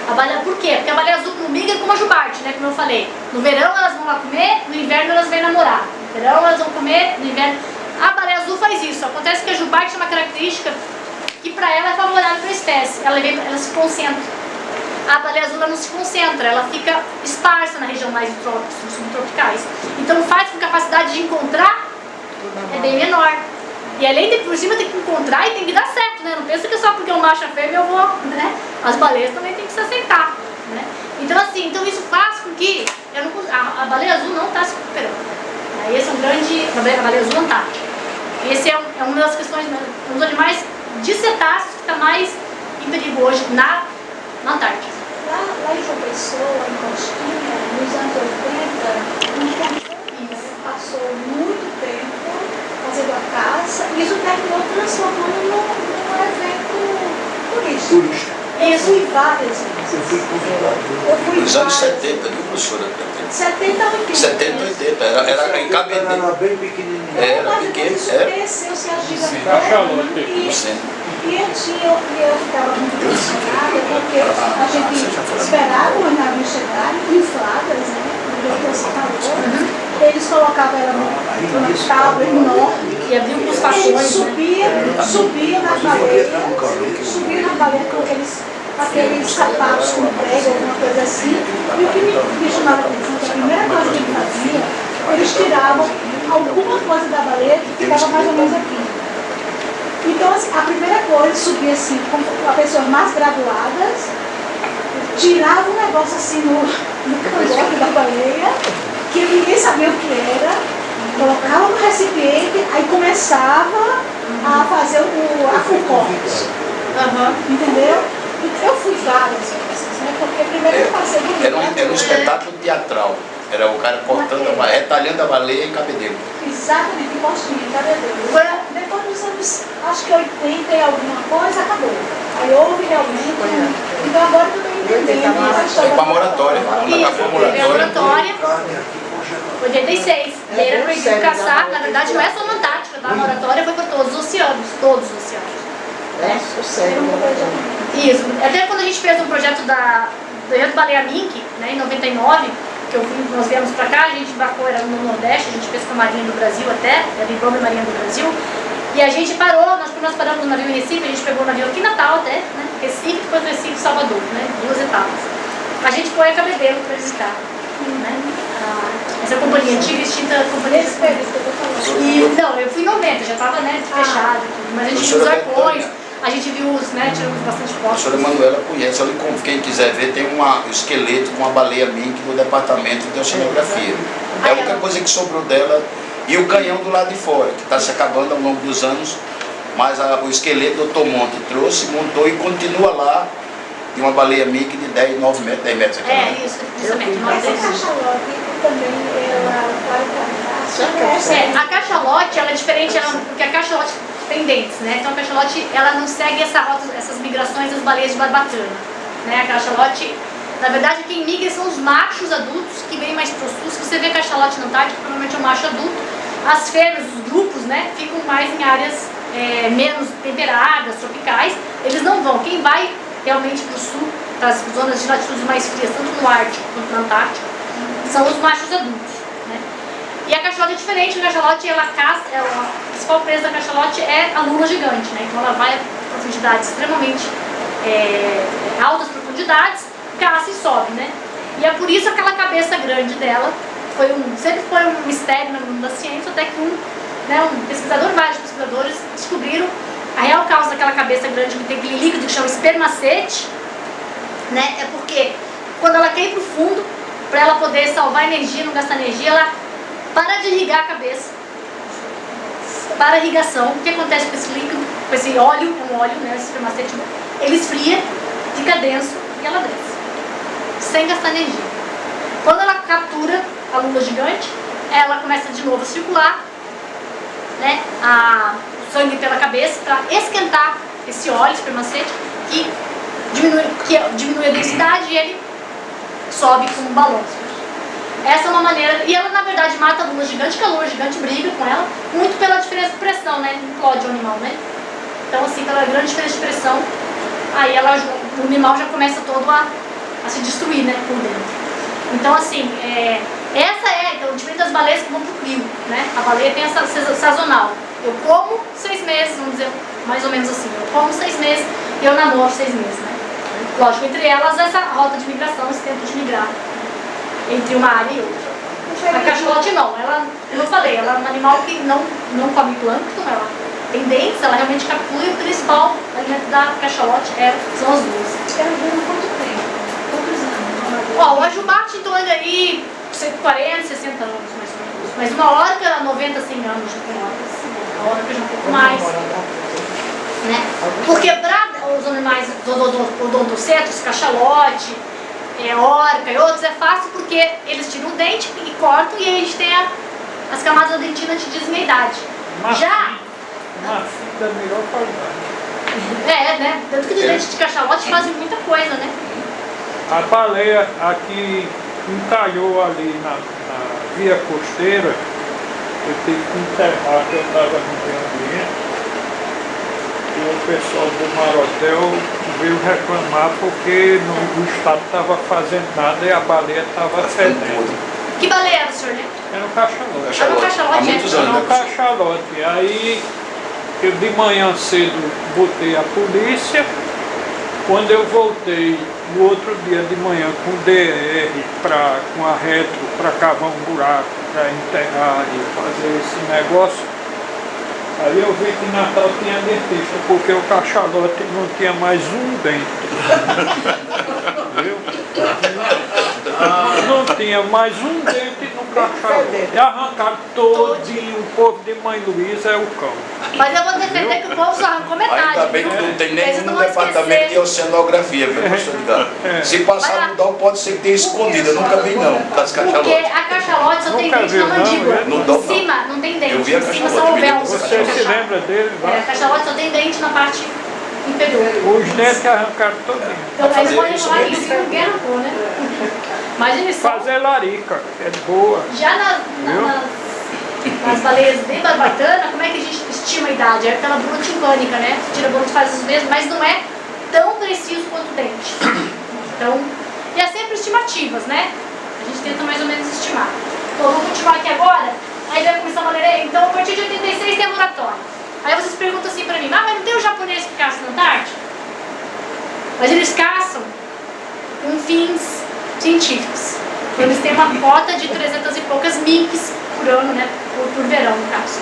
A baleia, por quê? Porque a baleia azul migra como a jubarte, né, como eu falei. No verão elas vão lá comer, no inverno elas vêm namorar. No verão elas vão comer, no inverno... A baleia azul faz isso. Acontece que a jubarte é uma característica que para ela é favorável para a espécie. Ela se concentra. A baleia azul ela não se concentra, ela fica esparsa na região mais subtropicais. Então faz com que a capacidade de encontrar é bem menor. E além de por cima tem que encontrar e tem que dar certo, né? Não pensa que só porque um macho é fêmea eu vou, né? As baleias também tem que se aceitar, né? Então assim, isso faz com que a baleia azul não está se recuperando. Esse é um grande... A baleia azul antártica. Esse é uma das questões, um dos animais de cetáceos que está mais em perigo hoje na Antártica. Lá em João Pessoa, em Costinha, nos anos 80, um camponês passou muito tempo fazendo a caça e isso terminou transformando num evento turístico. Isso em várias vezes. Eu fui convidado. Nos anos 70, viu, professora? 70 a 80. 70, 80. Era em Cabedelo. Era bem pequenininho. Era Mas pequeno, depois isso era. cresceu-se a gigantesca. Cachalote. E eu ficava muito impressionada porque a gente esperava os navios chegarem infladas, né? Durante esse calor. Eles colocavam ela numa tábua enorme. E abriu com os Eles facões, subiam nas baleias com aqueles sapatos com prego, alguma coisa assim. E o que me chamava a atenção, que a primeira coisa que eles faziam, eles tiravam alguma coisa da baleia que ficava mais ou menos aqui. Então, assim, a primeira coisa, subia assim, com pessoas mais graduadas, tirava um negócio assim no cangote da baleia, que ninguém sabia o que era, colocava no recipiente, aí começava a fazer o corte. Entendeu? Eu fui várias vezes, né? Porque primeiro eu passei por Era um espetáculo teatral. Era o cara cortando, retalhando a baleia em Cabedelo. Exatamente, em Costinha, Cabedelo. Depois dos anos, acho que 80 e alguma coisa, acabou. Aí houve realmente. Então agora eu estou entendendo. Foi para a moratória. Quando acabou a Teve a moratória. moratória, 86. E aí era proibido caçar, na verdade não é só na Antártica, tá? A moratória foi para todos os oceanos, todos os oceanos. Isso. Até quando a gente fez um projeto do evento Baleia Mink, né, em 99, nós viemos pra cá, a gente embarcou, era no Nordeste, a gente fez com a Marinha do Brasil até, era em Roma e Marinha do Brasil, e a gente parou, nós paramos no navio em Recife, a gente pegou o navio aqui em Natal até, né, Recife, depois Recife e Salvador, né, 2 etapas. A gente foi a Cabedelo para visitar, né, essa companhia, antiga extinta companhia. Não, eu fui em 90, já estava, né, fechado, mas a gente viu os arcões, a gente viu tiramos bastante A fotos. professora Manuela conhece, quem quiser ver, tem um esqueleto com uma baleia mink no departamento de oceanografia. É a única coisa que sobrou dela. E o canhão do lado de fora, que está se acabando ao longo dos anos, mas o esqueleto do Dr. Monte trouxe, montou e continua lá, de uma baleia mink de 10 metros. Isso, justamente. Essa cachalote também, ela vai A cachalote, ela é diferente, porque a cachalote tem dentes, né? Então a cachalote, ela não segue essas migrações das baleias de barbatana, né? A cachalote, na verdade, quem migra são os machos adultos que vêm mais pro sul. Se você vê cachalote na Antártica, provavelmente é um macho adulto. As fêmeas, os grupos, né, ficam mais em áreas menos temperadas, tropicais. Eles não vão. Quem vai realmente pro sul, para as zonas de latitudes mais frias, tanto no Ártico quanto na Antártica, são os machos adultos, né? E a cachalote é diferente. A cachalote, a principal presa da cachalote é a lula gigante, né? Então ela vai a profundidades extremamente altas profundidades, caça e sobe, né? E é por isso aquela cabeça grande dela sempre foi um mistério no mundo da ciência, até que vários pesquisadores descobriram a real causa daquela cabeça grande que tem aquele líquido que chama espermacete, né? É porque quando ela cai para o fundo, para ela poder salvar energia, não gastar energia, ela para de irrigar a cabeça. Para a irrigação, o que acontece com esse líquido, com esse óleo, é um óleo, né? Esse espermacete, ele esfria, fica denso e ela desce, sem gastar energia. Quando ela captura a lula gigante, ela começa de novo a circular, né, o sangue pela cabeça para esquentar esse óleo, espermacete, que diminui a densidade e ele sobe como um balão. Essa é uma maneira, e ela na verdade mata a lua gigante, que a lua gigante briga com ela, muito pela diferença de pressão, né? Implode o animal, né? Então assim, pela grande diferença de pressão, aí o animal já começa todo a se destruir, né? Por dentro. Então assim, então, diferente das baleias que vão pro crio, né? A baleia tem essa sazonal. Eu como 6 meses, vamos dizer, mais ou menos assim. Eu como 6 meses e eu namoro 6 meses, né? Lógico, entre elas essa rota de migração, esse tempo de migrar entre uma área e outra. A cachalote não, eu não falei, ela é um animal que não come plâncton, ela tem dentes, ela realmente captura, e o principal alimento da cachalote são as duas. Ela dura quanto tempo? Quantos anos? Ó, o ajubate então anda aí 40, 60 anos mais ou menos. Mas uma orca, 90, 100 anos já tem orcas. A orca já um pouco mais. Né? Porque para os animais odontocetos, cachalote, orca e outros, é fácil porque eles tiram o dente e cortam, e aí a gente tem as camadas da dentina antes de desmeidade. Já Uma fita melhor qualidade. né? Tanto que os dentes de cachalote fazem muita coisa, né? A baleia aqui encalhou ali na via costeira, eu tive que enterrar, que eu estava no meio ambiente, e o pessoal do Marotel veio reclamar porque o Estado estava fazendo nada e a baleia estava fedendo. Que baleia era o senhor, né? Era um cachalote. Era um cachalote, Há muitos é. Era anos, um né? cachalote. Aí eu de manhã cedo botei a polícia. Quando eu voltei no outro dia de manhã com o DR, com a retro, para cavar um buraco, para enterrar e fazer esse negócio, aí eu vi que Natal tinha dentista, porque o cachalote não tinha mais um dente. Viu? Não tinha mais um dente no cachalote. E arrancaram todinho, o povo de Mãe Luísa é o cão. Mas eu vou defender que o povo só arrancou metade. Ainda bem que viu? não tem Eles nenhum não vão departamento esquecer. de oceanografia, viu, professor Edgar? Se passar no DOL, pode ser que tenha escondido. Eu nunca vi, não, das Porque cachalotes. a cachalote só tem Nunca dente viu, na não, mandíbula. é? No dom, Em cima não tem dente. Eu vi a Em cima cachalote, são me lembro ovelsos. Você se lembra dele? A cachalote só tem dente na parte inferior. Os dentes arrancaram todinho. Então eles fazer podem isso falar que mesmo. isso não guerra, né? Imagina só. Fazer larica, é boa. Já nas baleias de barbatana, como é que a gente estima a idade? É pela bula timpânica, né? Tira a bula e faz os mesmos, mas não é tão preciso quanto o dente. Então, e é sempre estimativas, né? A gente tenta mais ou menos estimar. Então, vamos continuar aqui agora. Aí vai começar a baleia. Então, a partir de 86 tem laboratório. Aí vocês perguntam assim pra mim, mas não tem o japonês que caça na Antártica? Mas eles caçam com fins científicos. Então, eles têm uma cota de 300 e poucas minks por ano, né? Por verão, no caso.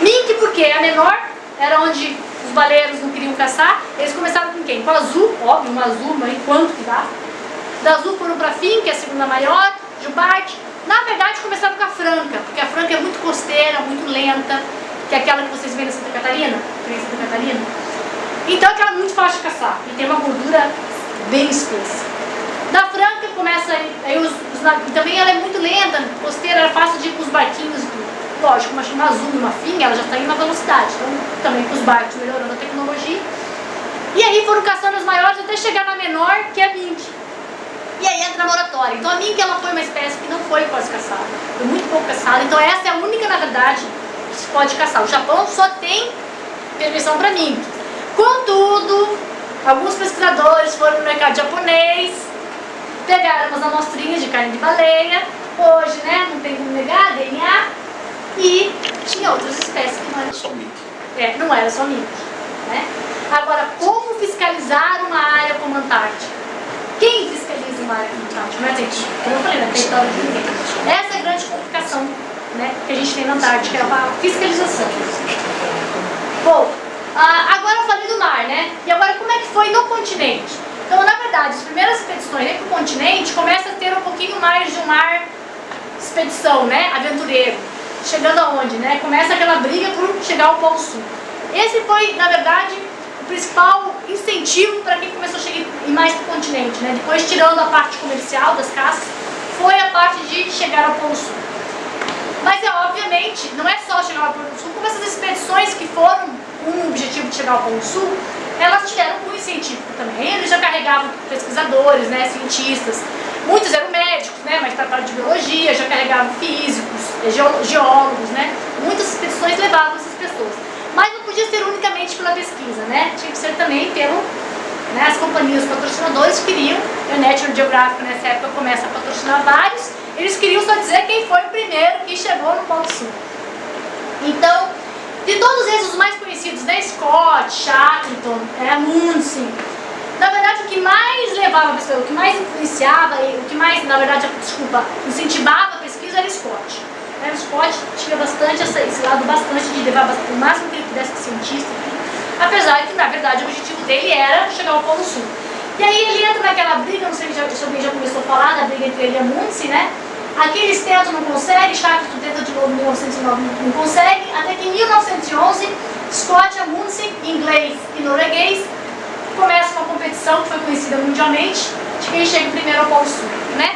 Mink porque a menor era onde os baleiros não queriam caçar. Eles começaram com quem? Com a azul, óbvio, uma azul, mas quanto que dá? Da azul foram pra Fim, que é a segunda maior, jubarte. Na verdade, começaram com a franca, porque a franca é muito costeira, muito lenta, que é aquela que vocês veem na Santa Catarina, Então, é aquela muito fácil de caçar e tem uma gordura bem espessa. Da franca começa também ela é muito lenta, costeira, era fácil de ir com os barquinhos, lógico, uma azul e uma Fim, ela já está indo na velocidade, então também com os barcos melhorando a tecnologia. E aí foram caçando as maiores até chegar na menor, que é a mink. E aí entra a moratória. Então a mink ela foi uma espécie que não foi quase caçada, foi muito pouco caçada, então essa é a única, na verdade, que se pode caçar. O Japão só tem permissão para mink. Contudo, alguns pesquisadores foram no mercado japonês, pegaram umas amostrinhas de carne de baleia, hoje, né, não tem como negar, DNA, e tinha outras espécies que não eram Só mink. não era só mink, né? Agora, como fiscalizar uma área como a Antártica? Quem fiscaliza uma área como a Antártica? Não é gente, como eu falei, não é território de ninguém. Essa é a grande complicação, né, que a gente tem na Antártica, é a fiscalização. Bom, agora eu falei do mar, né? E agora como é que foi no continente? Então, na verdade, as primeiras expedições para o continente começam a ter um pouquinho mais de um mar expedição, né? Aventureiro. Chegando aonde, né? Começa aquela briga por chegar ao Polo Sul. Esse foi, na verdade, o principal incentivo para quem começou a chegar mais para o continente, né? Depois, tirando a parte comercial das caças, foi a parte de chegar ao Polo Sul. Mas, obviamente, não é só chegar ao Polo Sul, como essas expedições que foram com o objetivo de chegar ao Polo Sul, elas tiveram cunho científico também. Eles já carregavam pesquisadores, né, cientistas. Muitos eram médicos, né, mais para de biologia, já carregavam físicos, geólogos, né? Muitas expedições levavam essas pessoas. Mas não podia ser unicamente pela pesquisa, né? Tinha que ser também pelo... Né, as companhias patrocinadoras queriam, o National Geographic nessa época começa a patrocinar vários, eles queriam só dizer quem foi o primeiro que chegou no Polo Sul. Então, de todos esses, os mais conhecidos, né, Scott, Shackleton, Amundsen, na verdade o que mais levava a pessoa, o que mais influenciava, o que mais, na verdade, incentivava a pesquisa era Scott. O Scott tinha bastante esse lado bastante de levar o máximo que ele pudesse de cientista, apesar de que, na verdade, o objetivo dele era chegar ao Polo Sul. E aí ele entra naquela briga, não sei se alguém já começou a falar, da briga entre ele e Amundsen, né? Aqui eles tentam, não conseguem, Shackleton tenta de novo em 1909, não consegue, até que em 1911, Scott, Amundsen, inglês e norueguês, começa uma competição que foi conhecida mundialmente, de quem chega primeiro ao Polo Sul, né?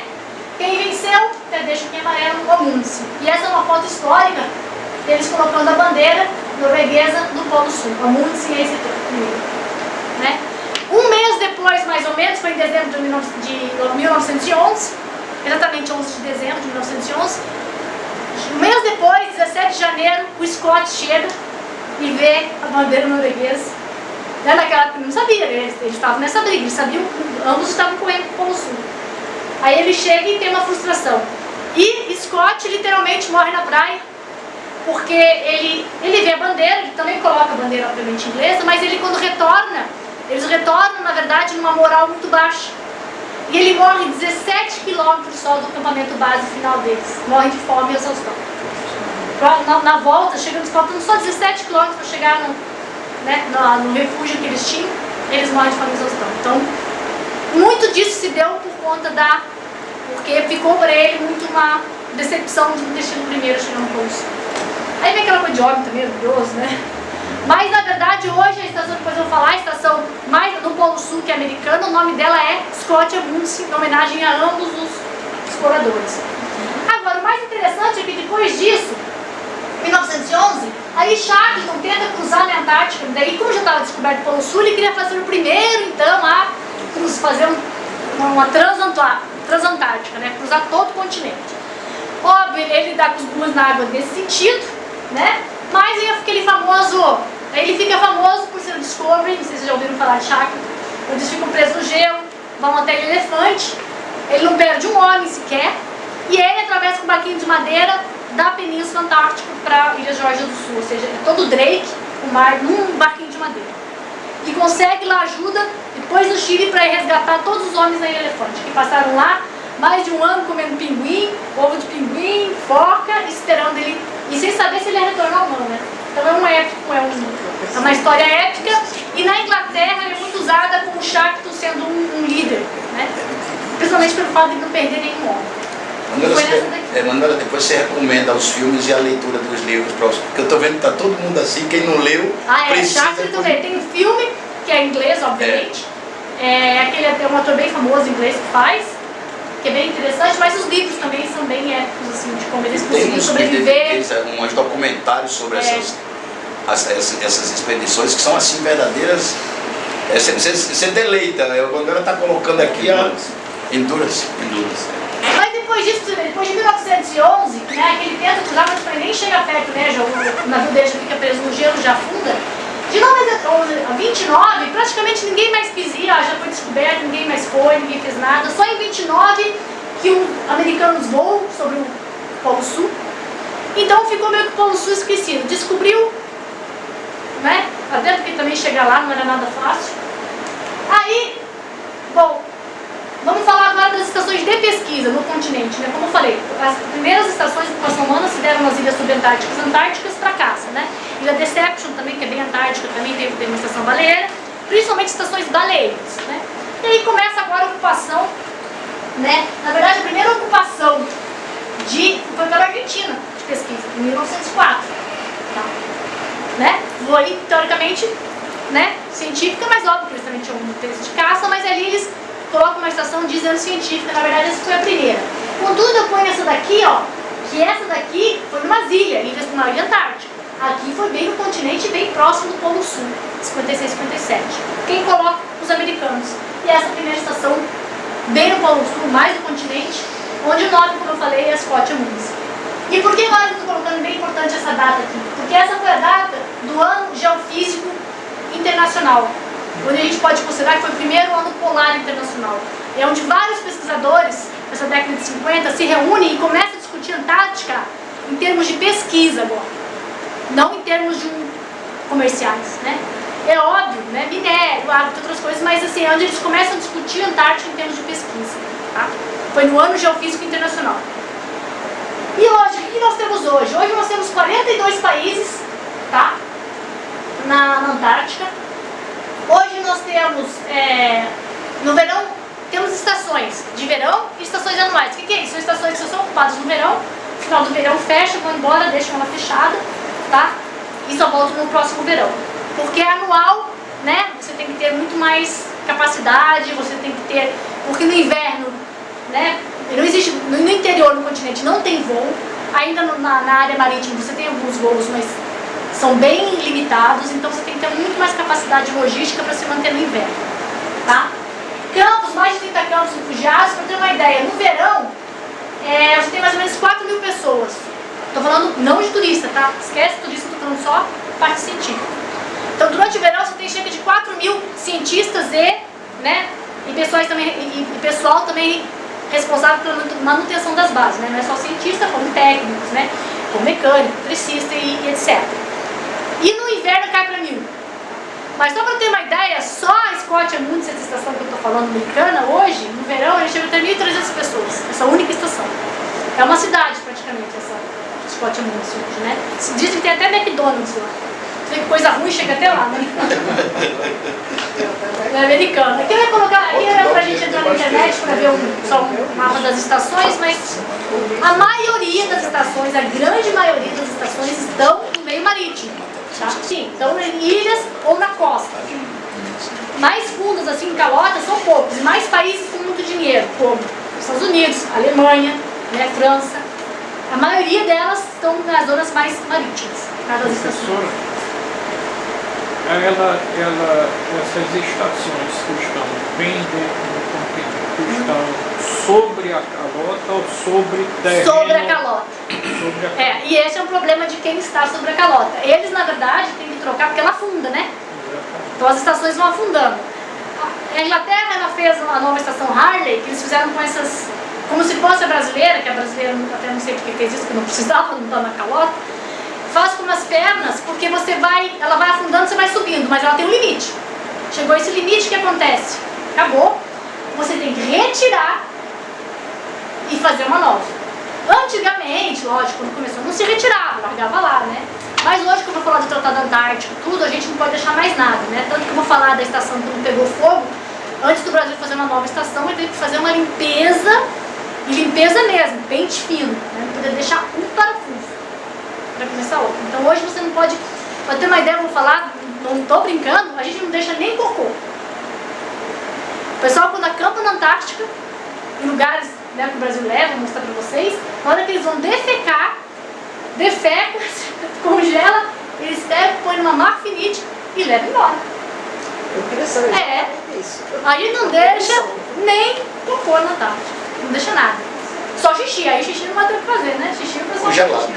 Quem venceu, até deixa aqui em amarelo, o Amundsen. E essa é uma foto histórica deles colocando a bandeira norueguesa do Polo Sul. Amundsen é esse primeiro, né? Um mês depois, mais ou menos, foi em dezembro de 1911, exatamente 11 de dezembro de 1911. Um mês depois, 17 de janeiro, o Scott chega e vê a bandeira norueguesa. Naquela época ele não sabia, eles estavam nessa briga, eles sabiam, ambos estavam correndo para o Polo Sul. Aí ele chega e tem uma frustração. E Scott literalmente morre na praia, porque ele vê a bandeira, ele também coloca a bandeira obviamente inglesa, mas ele quando retorna, eles retornam na verdade numa moral muito baixa. E ele morre 17 quilômetros só do acampamento base final deles. Morre de fome e exaustão. Na volta, faltando só 17 quilômetros para chegar no refúgio que eles tinham, eles morrem de fome e exaustão. Então, muito disso se deu por conta porque ficou para ele muito uma decepção de não ter sido o primeiro a chegar no Polo Sul. Aí vem aquela coisa de óbito também, orgulhoso, né? Mas na verdade hoje a estação, depois eu vou falar, a estação mais do Polo Sul que é americana, o nome dela é Scott Amundsen, em homenagem a ambos os exploradores. Agora, o mais interessante é que depois disso, 1911, aí Shackleton tenta cruzar na Antártica, daí como já estava descoberto o Polo Sul, ele queria fazer o primeiro então a fazer uma transantártica, né? Cruzar todo o continente. Óbvio, ele dá com os burros na água nesse sentido, né? Mas aquele famoso, ele fica famoso por ser o Discovery, não sei se vocês já ouviram falar de Shackleton, eles ficam presos no gelo, vão até o elefante, ele não perde um homem sequer, e ele atravessa com um barquinho de madeira da Península Antártica para a Ilha Geórgia do Sul, ou seja, todo o Drake, o mar, num barquinho de madeira. E consegue lá ajuda, depois no Chile, para resgatar todos os homens da Ilha Elefante, que passaram lá mais de um ano comendo pinguim, ovo de pinguim, foca, esperando ele, e sem saber se ele ia retornar ou não, né? Então é uma história épica, e na Inglaterra é muito usada com o Shackleton sendo um líder, né? Principalmente pelo fato de não perder nenhum homem. Manuela, depois você recomenda os filmes e a leitura dos livros, porque eu estou vendo que está todo mundo assim, quem não leu, precisa... Shackleton tem um filme, que é em inglês, obviamente, é um ator bem famoso inglês que faz, que é bem interessante, mas os livros também são bem épicos, assim, de como eles conseguiram sobreviver. Tem uns documentários sobre essas expedições que são assim verdadeiras. Você deleita, quando ela está colocando aqui Endurance. Mas depois disso, depois de 1911, né, que ele tenta cruzar, mas nem chega perto, né, o navio dele já fica preso no gelo, já afunda. De 1911 a 29, praticamente ninguém mais quis ir, já foi descoberto, ninguém mais foi, ninguém fez nada. Só em 29 que os americanos voam sobre o Polo Sul. Então ficou meio que o Polo Sul esquecido. Descobriu, né, até porque também chegar lá não era nada fácil. Aí, bom, vamos falar agora das estações de pesquisa no continente, né? Como eu falei, as primeiras estações de ocupação humana se deram nas ilhas subantárticas, antárticas para caça, né? Ilha Deception também, que é bem antártica, também teve uma estação baleeira, principalmente estações baleiras, né? E aí começa agora a ocupação, né? Na verdade, a primeira ocupação foi pela Argentina de pesquisa, em 1904, tá? Né? Foi, teoricamente, né, científica, mas óbvio que eles também tinham um interesse de caça, mas ali eles colocam uma estação dizendo científica, na verdade essa foi a primeira. Contudo, eu ponho essa daqui, ó, que essa daqui foi numa ilhas na Ilha Antártica. Aqui foi bem no continente, bem próximo do Polo Sul, 56, 57. Quem coloca? Os americanos. E essa primeira estação, bem no Polo Sul, mais no continente, onde o nome, como eu falei, é Scotia Moons. E por que eu estou colocando bem importante essa data aqui? Porque essa foi a data do Ano Geofísico Internacional, onde a gente pode considerar que foi o primeiro ano polar internacional. É onde vários pesquisadores, nessa década de 50, se reúnem e começam a discutir a Antártica em termos de pesquisa agora, não em termos de comerciais, né? É óbvio, né? Minério, água, outras coisas, mas assim, é onde eles começam a discutir a Antártica em termos de pesquisa, tá? Foi no Ano Geofísico Internacional. E hoje, o que nós temos hoje? Hoje nós temos 42 países, tá? Na Antártica. Hoje nós temos, no verão, temos estações de verão e estações anuais. O que é isso? São estações que são ocupadas no verão, no final do verão fecha, vão embora, deixam ela fechada, tá? E só voltam no próximo verão. Porque é anual, né? Você tem que ter muito mais capacidade, você tem que ter... Porque no inverno, né? Não existe, no interior, no continente, não tem voo. Ainda na área marítima você tem alguns voos, mas são bem limitados, então você tem que ter muito mais capacidade logística para se manter no inverno, tá? Campos, mais de 30 campos refugiados, para ter uma ideia, no verão, você tem mais ou menos 4 mil pessoas. Estou falando não de turista, tá? Esquece turista, estou falando só parte científica. Então, durante o verão, você tem cerca de 4 mil cientistas e pessoal também responsável pela manutenção das bases, né? Não é só cientista, como técnicos, né? Como mecânico, eletricista e etc. E no inverno cai para 1000. Mas só para ter uma ideia, só a Scotia Moons, essa estação que eu estou falando, americana, hoje, no verão, ele chega a ter 1.300 pessoas, essa única estação. É uma cidade, praticamente, essa Scotia Moons hoje, né? Dizem que tem até McDonald's lá. Você vê que coisa ruim chega até lá, né? É americana. Aqui eu ia colocar, aqui é pra gente entrar na internet para ver só um mapa das estações, mas a maioria das estações, a grande maioria das estações estão no meio marítimo. Tá? Sim, estão em ilhas ou na costa. Mais fundos, assim, em calotas, são poucos. E mais países com muito dinheiro, como Estados Unidos, Alemanha, né, França. A maioria delas estão nas zonas mais marítimas, das estações. Essas estações que estão bem dentro do continente, estão sobre a calota ou sobre terreno? Sobre a calota. Sobre a calota. E esse é um problema de quem está sobre a calota. Eles, na verdade, têm que trocar porque ela afunda, né? Então as estações vão afundando. A Inglaterra, ela fez uma nova estação Harley, que eles fizeram com essas... Como se fosse a brasileira, que a brasileira, até não sei porque fez isso, porque não precisava, não está na calota. Faz com as pernas, porque ela vai afundando, você vai subindo, mas ela tem um limite. Chegou esse limite, o que acontece? Acabou. Você tem que retirar e fazer uma nova. Antigamente, lógico, quando começou, não se retirava, largava lá, né? Mas hoje, como eu vou falar do Tratado Antártico, tudo, a gente não pode deixar mais nada, né? Tanto que eu vou falar da estação que pegou fogo, antes do Brasil fazer uma nova estação, ele teve que fazer uma limpeza, e limpeza mesmo, pente fino, né? Não poder deixar um parafuso para começar outro. Então hoje você não pode, para ter uma ideia, eu vou falar, não estou brincando, a gente não deixa nem cocô. O pessoal quando acampa na Antártica, em lugares, né, que o Brasil leva, vou mostrar para vocês, na hora que eles vão defecam, congela, eles pegam, põem numa marfinite e levam embora. Eu queria saber isso. A gente não deixa nem cocô na Antártica, não deixa nada. Só xixi, aí xixi não vai ter o que fazer, né? Xixi o pessoal Congelado,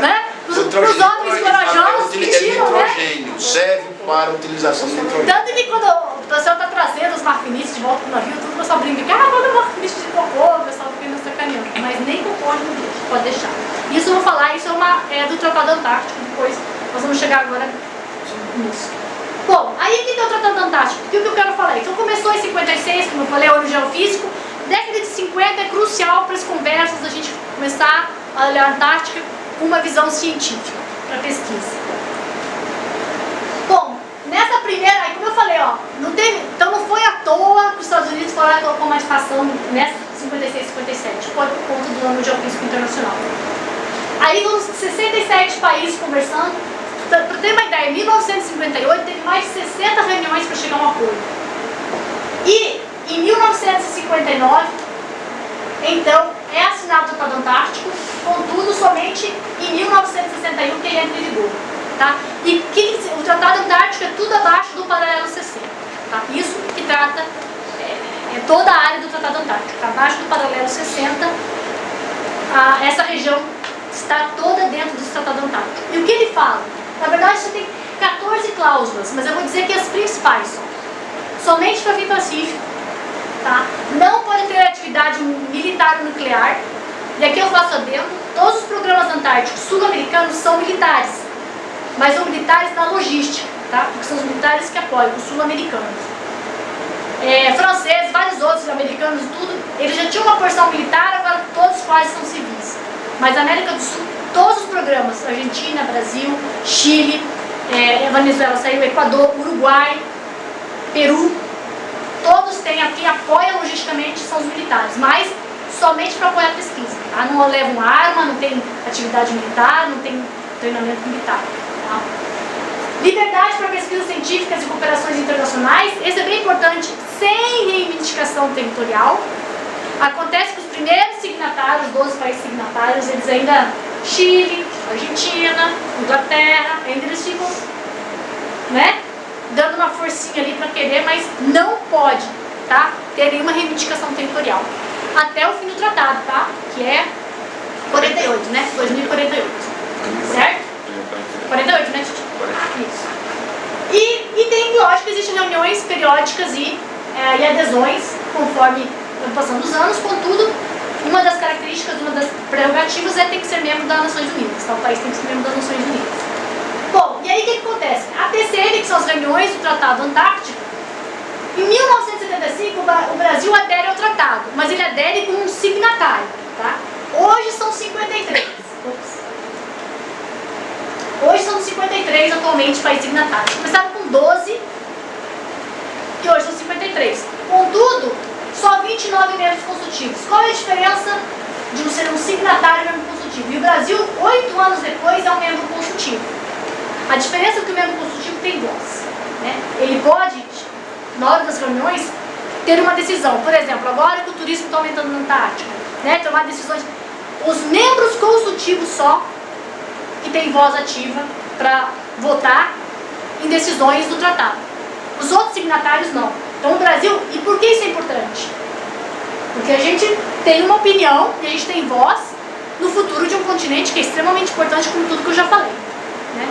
né? Para os homens corajosos que tiram, né? nitrogênio, serve para a utilização do nitrogênio. Tanto que quando o pessoal está trazendo os marfinites de volta para o navio, tudo o pessoal brinca que quando marfinite de cocô, o pessoal fica nos sacaneando. Mas nem cocô não deixa, pode deixar. Isso eu vou falar, isso é do Tratado Antártico, depois nós vamos chegar agora nisso. Bom, aí o que é o Tratado Antártico? O que eu quero falar? Então começou em 56, como eu falei, o Ano Geofísico. Década de 50 é crucial para as conversas, a gente começar a olhar a Antártica com uma visão científica para pesquisa. Bom, nessa primeira, aí como eu falei, ó, então não foi à toa que os Estados Unidos foram à toa com uma estação nessa 56, 57, foi por conta do Ano Geofísico Internacional. Aí vamos 67 países conversando. Para ter uma ideia, em 1958 teve mais de 60 reuniões para chegar a um acordo. E em 1959, então, é assinado o Tratado Antártico, contudo, somente em 1961 que ele entra em vigor. Tá? E o Tratado Antártico é tudo abaixo do paralelo 60. Tá? Isso que trata É toda a área do Tratado Antártico. Abaixo do paralelo 60, essa região está toda dentro do Tratado Antártico. E o que ele fala? Na verdade, você tem 14 cláusulas, mas eu vou dizer que as principais são: somente para fim pacífico, tá? Não pode ter atividade militar ou nuclear. E aqui eu faço adendo: todos os programas antárticos sul-americanos são militares, mas são militares na logística, tá? Porque são os militares que apoiam os sul-americanos. Franceses, vários outros americanos, tudo, eles já tinham uma porção militar, agora todos quase são civis. Mas a América do Sul, todos os programas, Argentina, Brasil, Chile, Venezuela saiu, Equador, Uruguai, Peru, todos têm aqui, apoiam logisticamente, são os militares, mas somente para apoiar a pesquisa. Tá? Não levam arma, não tem atividade militar, não tem treinamento militar. Tá? Liberdade para pesquisas científicas e cooperações internacionais, esse é bem importante, sem reivindicação territorial. Acontece que os primeiros signatários, 12 países signatários, eles ainda, Chile, Argentina, Inglaterra, ainda eles ficam, né, dando uma forcinha ali para querer, mas não pode, tá, ter nenhuma reivindicação territorial. Até o fim do tratado, tá, que é 48, né, 2048, certo? 48, né, Titi? Isso. E tem, lógico, existem reuniões periódicas e adesões conforme vão passando os anos, contudo, uma das características, uma das prerrogativas é ter que ser membro das Nações Unidas, tá? O país tem que ser membro das Nações Unidas. Bom, e aí o que acontece? A TCM, que são as reuniões do Tratado Antártico, em 1975 o Brasil adere ao tratado, mas ele adere como um signatário, tá? Hoje são 53. Hoje são 53 atualmente países signatários. Começaram com 12 e hoje são 53. Contudo, só 29 membros consultivos. Qual é a diferença de ser um signatário e um membro consultivo? E o Brasil, 8 anos depois, é um membro consultivo. A diferença é que o membro consultivo tem voz, né? Ele pode, na hora das reuniões, ter uma decisão. Por exemplo, agora que o turismo está aumentando na Antártica, né? Tomar decisões. Os membros consultivos só que têm voz ativa para votar em decisões do tratado. Os outros signatários não. Então o Brasil, e por que isso é importante? Porque a gente tem uma opinião e a gente tem voz no futuro de um continente que é extremamente importante, como tudo que eu já falei, né?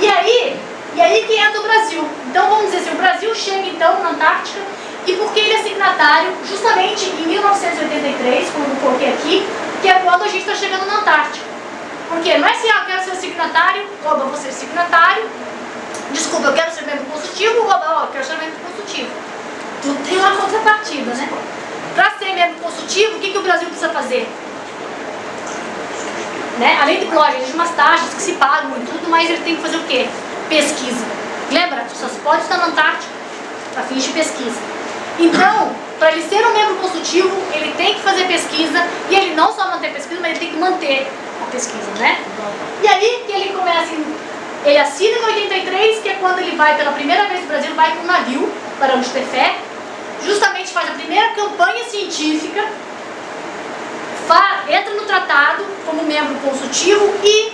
E aí que entra o Brasil. Então vamos dizer assim, o Brasil chega então na Antártica, e porque ele é signatário justamente em 1983, como eu coloquei aqui, que é quando a gente está chegando na Antártica. Porque não é assim, eu quero ser signatário, oba, vou ser signatário, desculpa, eu quero ser membro consultivo, oba, eu quero ser membro consultivo. Tudo tem uma contrapartida, né? Para ser membro consultivo, o que o Brasil precisa fazer? Né? Além de, lógico, existem umas taxas que se pagam e tudo, mas ele tem que fazer o quê? Pesquisa. Lembra? Só pode estar na Antártica para fins de pesquisa. Então, para ele ser um membro consultivo, ele tem que fazer pesquisa, e ele não só manter pesquisa, mas ele tem que manter a pesquisa, né? E aí que ele começa, ele assina em 83, que é quando ele vai pela primeira vez no Brasil, vai com um navio, Barão de Tefé, justamente faz a primeira campanha científica, entra no tratado como membro consultivo, e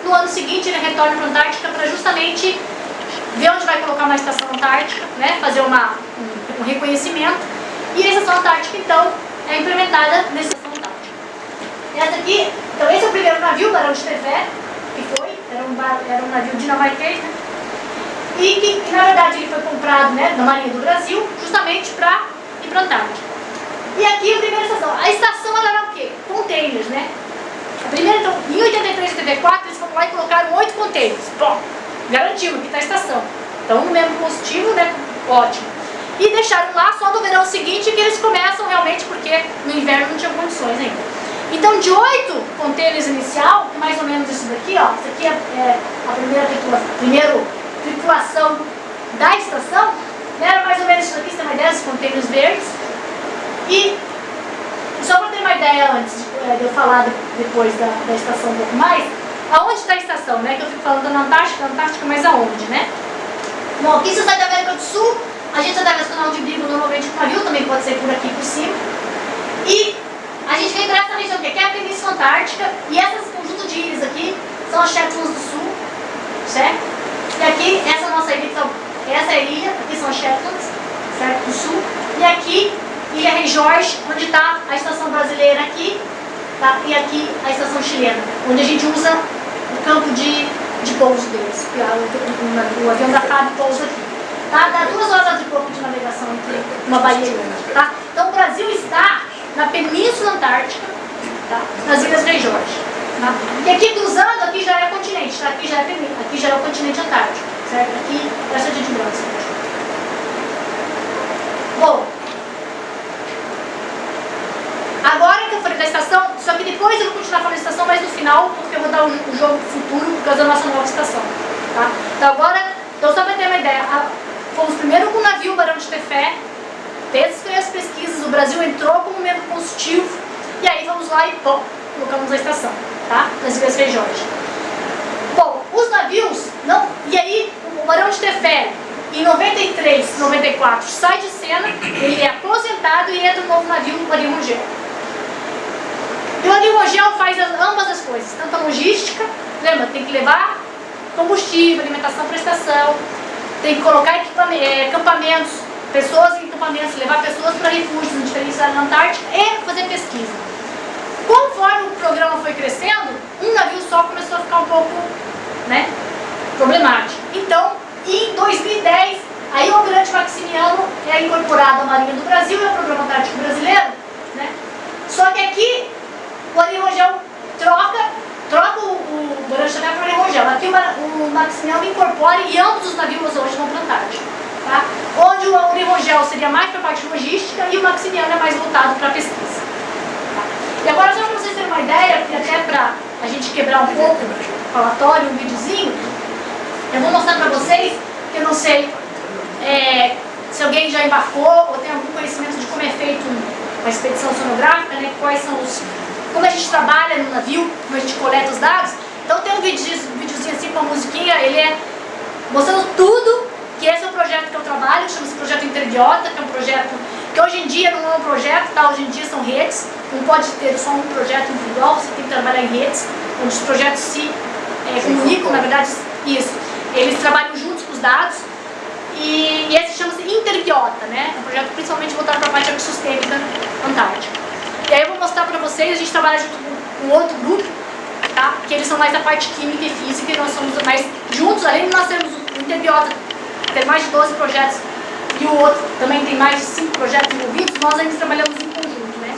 no ano seguinte ele retorna para a Antártica para justamente ver onde vai colocar uma estação antártica, né? Fazer um reconhecimento, e a estação antártica então é implementada nessa estação antártica. Essa aqui, então esse é o primeiro navio, Barão de Tefé, que foi, era um navio dinamarquês, né? E que na verdade ele foi comprado, né, da Marinha do Brasil, justamente para ir para a Antártica. E aqui a primeira estação. A estação ela era o quê? Containers, né? A primeira, então, em 83 e 84 eles foram lá e colocaram 8 containers. Bom, garantiu que está a estação. Então no mesmo positivo, né? Ótimo. E deixaram lá só no verão seguinte que eles começam realmente, porque no inverno não tinham condições ainda. Então de 8 containers inicial, que mais ou menos isso daqui, ó, isso aqui é a primeira tripulação da estação, né, era mais ou menos isso aqui, você tem uma ideia, esses containers verdes. E só para ter uma ideia antes de eu falar depois da estação um pouco mais, aonde está a estação, né, que eu fico falando da Antártica, mas aonde, né? Bom, aqui você sai da América do Sul, a gente sai da Canal de Bico normalmente com navio, também pode ser por aqui por cima. E a gente vem para essa região aqui, que é a Península Antártica, e esses conjunto de ilhas aqui são as Shetlands do Sul, certo? E aqui, essa nossa ilha, então, essa é a ilha, aqui são as Shetlands, certo? Do Sul, e aqui Ilha Rei Jorge, onde está a estação brasileira aqui, tá? E aqui a estação chilena, onde a gente usa o campo de pouso deles. O avião da FAB pousa aqui. Tá? Dá 2 horas e pouco de navegação entre uma baía e outra. Tá? Então o Brasil está na Península Antártica, tá? Nas Ilhas Rei Jorge. Tá? E aqui cruzando, aqui já é continente, tá? Aqui já é o continente antártico. Certo? Aqui, essa é de branco. Bom, agora que eu falei da estação, só que depois eu vou continuar falando da estação, mas no final, porque eu vou dar o jogo futuro por causa da nossa nova estação. Tá? Então agora, só para ter uma ideia, fomos primeiro com o navio Barão de Tefé, fez as pesquisas, o Brasil entrou como membro consultivo, e aí vamos lá e pô, colocamos a estação, tá? Nas Ilhas Rei Jorge. Bom, os navios, não, e aí o Barão de Tefé, em 93, 94, sai de cena, ele é aposentado e entra um novo navio, o Ari Rangel. E o Ari Rangel faz ambas as coisas, tanto a logística, lembra, tem que levar combustível, alimentação para a estação, tem que colocar acampamentos, pessoas em acampamentos, levar pessoas para refúgios em diferentes áreas da Antártica e fazer pesquisa. Conforme o programa foi crescendo, um navio só começou a ficar um pouco, né, problemático. Então, em 2010, aí o Almirante Maximiano é incorporado à Marinha do Brasil e ao Programa Antártico Brasileiro, né? Só que aqui o Ari Rangel troca o Barão de Tefé para o Ari Rangel. Aqui o Maximiano incorpora e ambos os navios hoje vão para a Antártica. Tá? Onde o Ari Rangel seria mais para a parte logística e o Maximiano é mais voltado para a pesquisa. Tá? E agora, só para vocês terem uma ideia, e até para a gente quebrar um pouco o falatório, um videozinho, eu vou mostrar para vocês, que eu não sei se alguém já embarcou ou tem algum conhecimento de como é feito uma expedição sonográfica, né? Quais são como a gente trabalha no navio, como a gente coleta os dados. Então tem um videozinho assim com a musiquinha, ele é mostrando tudo, que esse é o projeto que eu trabalho, chama-se Projeto Interbiota, que é um projeto que hoje em dia não é um projeto, tá? Hoje em dia são redes, não pode ter só um projeto individual, você tem que trabalhar em redes, onde os projetos se comunicam, na verdade, isso. Eles trabalham juntos com os dados e esse chama-se Interbiota, né? É um projeto principalmente voltado para a parte ecossistêmica antártica. E aí eu vou mostrar para vocês, a gente trabalha junto com outro grupo, tá? Que eles são mais da parte química e física e nós somos mais juntos, além de nós termos o Interbiota, tem mais de 12 projetos e o outro também tem mais de 5 projetos envolvidos, nós ainda trabalhamos em conjunto, né?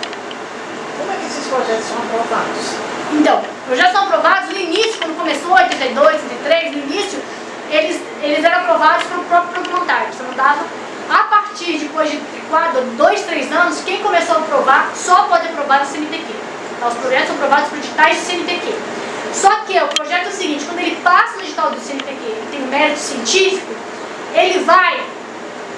Como é que esses projetos são aprovados? Então, projetos são aprovados no início, quando começou, 82, 83, no início, eles eram aprovados pelo próprio Programa Antártico. Você mandava, a partir depois de 2, 3 anos, quem começou a aprovar só pode aprovar o CNPq. Então, os projetos são aprovados por editais do CNPq. Só que o projeto é o seguinte, quando ele passa no edital do CNPq e tem um mérito científico, ele vai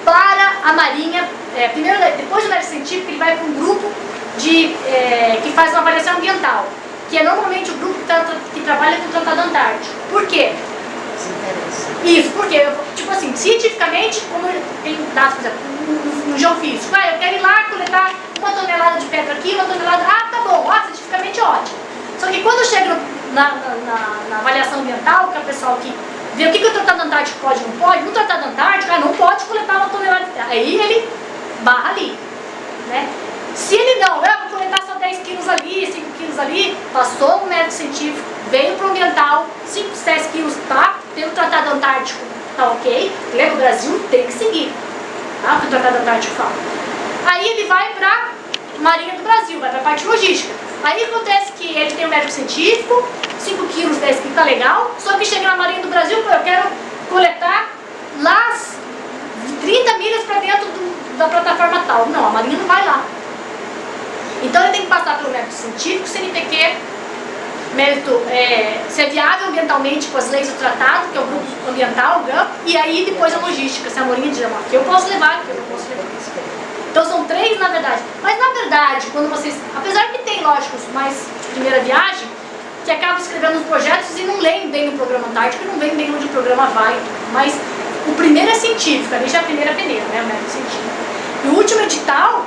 para a Marinha, primeiro, depois do mérito científico, ele vai para um grupo que faz uma avaliação ambiental, que é normalmente o grupo que trabalha com o Tratado Antártico. Por quê? Isso, porque, tipo assim, cientificamente, como tem dados, por exemplo, no geofísico, eu quero ir lá coletar 1 tonelada de pedra aqui, 1 tonelada, tá bom, cientificamente ótimo. Só que quando chega na avaliação ambiental, que é o pessoal que vê o que o Tratado Antártico pode e não pode, no Tratado Antártico, não pode coletar 1 tonelada de pedra, aí ele barra ali, né? Se ele não, eu vou coletar só 10 quilos ali, 5 quilos ali, passou o mérito científico, veio para o ambiental, 5, 10 quilos, tá? Pelo Tratado Antártico, tá ok? Lembra, o Brasil tem que seguir, tá? O que o Tratado Antártico fala. Aí ele vai para a Marinha do Brasil, vai para a parte logística. Aí acontece que ele tem um mérito científico, 5 quilos, 10 quilos, tá legal, só que chega na Marinha do Brasil, eu quero coletar lá 30 milhas para dentro da plataforma tal. Não, a Marinha não vai lá. Então ele tem que passar pelo mérito científico, CNPq, mérito ser viável ambientalmente com as leis do tratado, que é o grupo ambiental, o GAMP, e aí depois a logística, se a Marinha diz, aqui eu posso levar, aqui eu não posso levar. Então são 3 na verdade. Mas na verdade, quando vocês, apesar que tem lógicos mais de primeira viagem, que acabam escrevendo os projetos e não leem bem o Programa Antártico, e não veem bem onde o programa vai, mas o primeiro é científico, ali já é a primeira peneira, né, o mérito científico. E o último edital